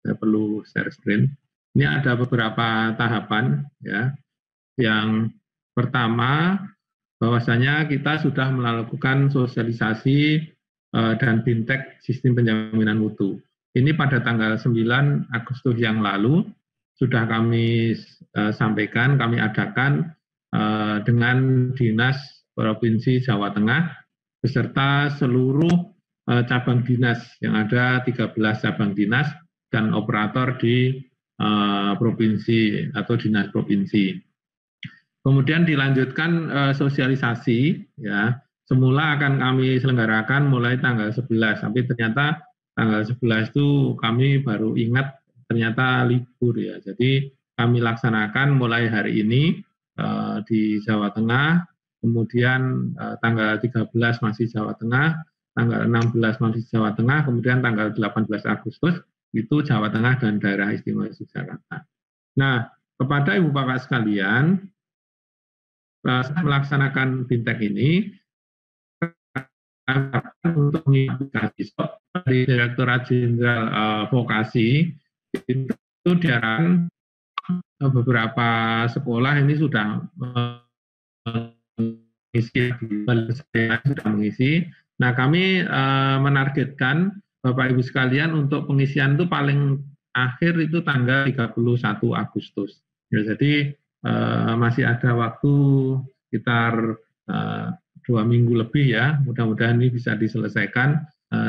saya perlu share screen. Ini ada beberapa tahapan, ya. Yang pertama, bahwasanya kita sudah melakukan sosialisasi dan bintek sistem penjaminan mutu. Ini pada tanggal 9 Agustus yang lalu sudah kami sampaikan, kami adakan dengan Dinas Provinsi Jawa Tengah beserta seluruh cabang dinas yang ada 13 cabang dinas dan operator di provinsi atau dinas provinsi. Kemudian dilanjutkan sosialisasi, ya. Semula akan kami selenggarakan mulai tanggal 11, sampai ternyata tanggal 11 itu kami baru ingat ternyata libur, ya. Jadi kami laksanakan mulai hari ini di Jawa Tengah, kemudian tanggal 13 masih Jawa Tengah, tanggal 16 masih Jawa Tengah, kemudian tanggal 18 Agustus itu Jawa Tengah dan Daerah Istimewa Yogyakarta. Nah, kepada Ibu Bapak sekalian, melaksanakan bintek ini untuk mengikuti dari Direktorat Jenderal Vokasi itu diarahkan beberapa sekolah ini sudah mengisi, sudah mengisi. Nah, kami menargetkan Bapak Ibu sekalian untuk pengisian itu paling akhir itu tanggal 31 Agustus. Ya, jadi masih ada waktu sekitar 2 minggu lebih, ya. Mudah-mudahan ini bisa diselesaikan,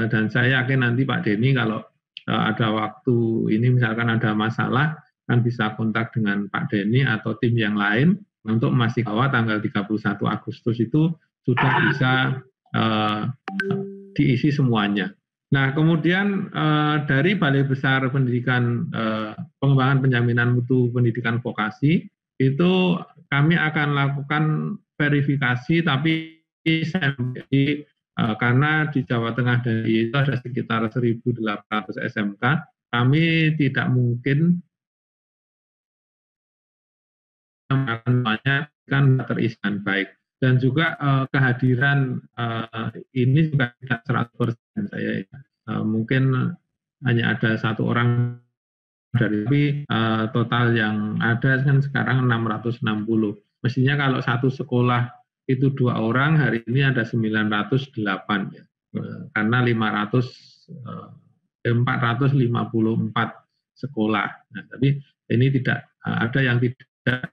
dan saya yakin nanti Pak Denny kalau ada waktu ini misalkan ada masalah kan bisa kontak dengan Pak Denny atau tim yang lain untuk memastikan bahwa tanggal 31 Agustus itu sudah bisa diisi semuanya. Nah, kemudian dari Balai Besar Pendidikan Pengembangan Penjaminan Mutu Pendidikan Vokasi itu kami akan lakukan verifikasi, tapi karena di Jawa Tengah dan itu ada sekitar 1.800 SMK, kami tidak mungkin semuanya kan terisi dengan baik. Dan juga kehadiran ini juga tidak 100% saya, ya. Mungkin hanya ada 1 orang dari total yang ada kan sekarang 660. Mestinya kalau satu sekolah itu 2 orang, hari ini ada 908, ya. Karena 454 sekolah. Nah, tapi ini tidak ada yang tidak,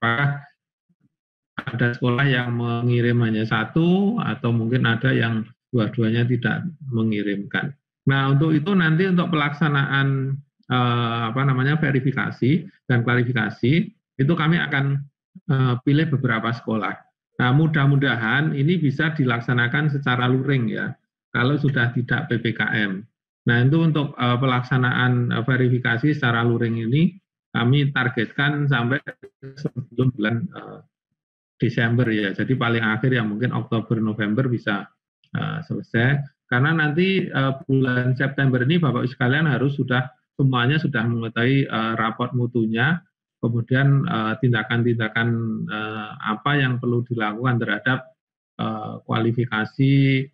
ada sekolah yang mengirim hanya 1 atau mungkin ada yang dua-duanya tidak mengirimkan. Nah, untuk itu nanti untuk pelaksanaan verifikasi dan klarifikasi itu kami akan pilih beberapa sekolah. Nah, mudah-mudahan ini bisa dilaksanakan secara luring, ya, kalau sudah tidak PPKM. Nah, itu untuk pelaksanaan verifikasi secara luring ini kami targetkan sampai sebelum bulan Desember, ya. Jadi paling akhir ya mungkin Oktober November bisa selesai. Karena nanti bulan September ini Bapak Ibu sekalian harus semuanya sudah mengetahui raport mutunya, kemudian tindakan-tindakan apa yang perlu dilakukan terhadap kualifikasi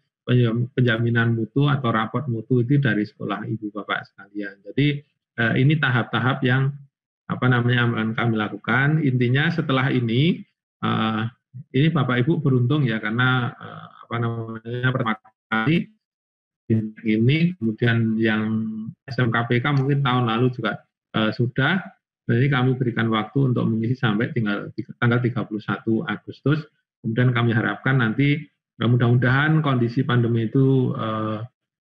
penjaminan mutu atau raport mutu itu dari sekolah Ibu Bapak sekalian. Jadi ini tahap-tahap yang akan kami lakukan. Intinya setelah ini Bapak Ibu beruntung, ya, karena pertama kali ini, kemudian yang SMKPK mungkin tahun lalu juga sudah. Jadi kami berikan waktu untuk mengisi sampai tanggal 31 Agustus. Kemudian kami harapkan nanti mudah-mudahan kondisi pandemi itu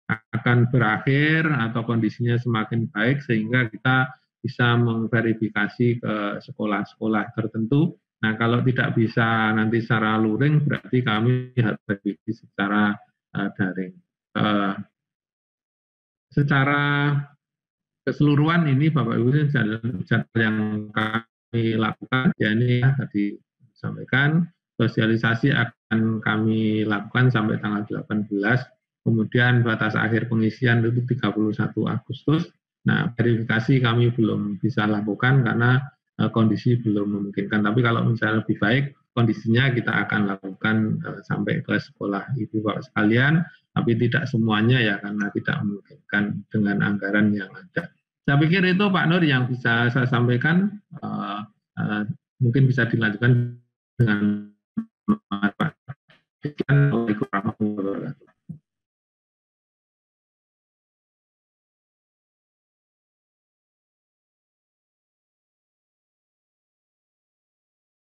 akan berakhir atau kondisinya semakin baik sehingga kita bisa memverifikasi ke sekolah-sekolah tertentu. Nah, kalau tidak bisa nanti secara luring, berarti kami harus verifikasi secara daring. Secara keseluruhan ini Bapak Ibu jadwal yang kami lakukan, ya ini tadi sampaikan, sosialisasi akan kami lakukan sampai tanggal 18, kemudian batas akhir pengisian itu 31 Agustus. Nah, verifikasi kami belum bisa lakukan karena kondisi belum memungkinkan, tapi kalau misalnya lebih baik kondisinya kita akan lakukan sampai ke sekolah Ibu Bapak sekalian, tapi tidak semuanya ya karena tidak memungkinkan dengan anggaran yang ada. Saya pikir itu Pak Nur yang bisa saya sampaikan, mungkin bisa dilanjutkan dengan Pak. Assalamualaikum warahmatullahi wabarakatuh.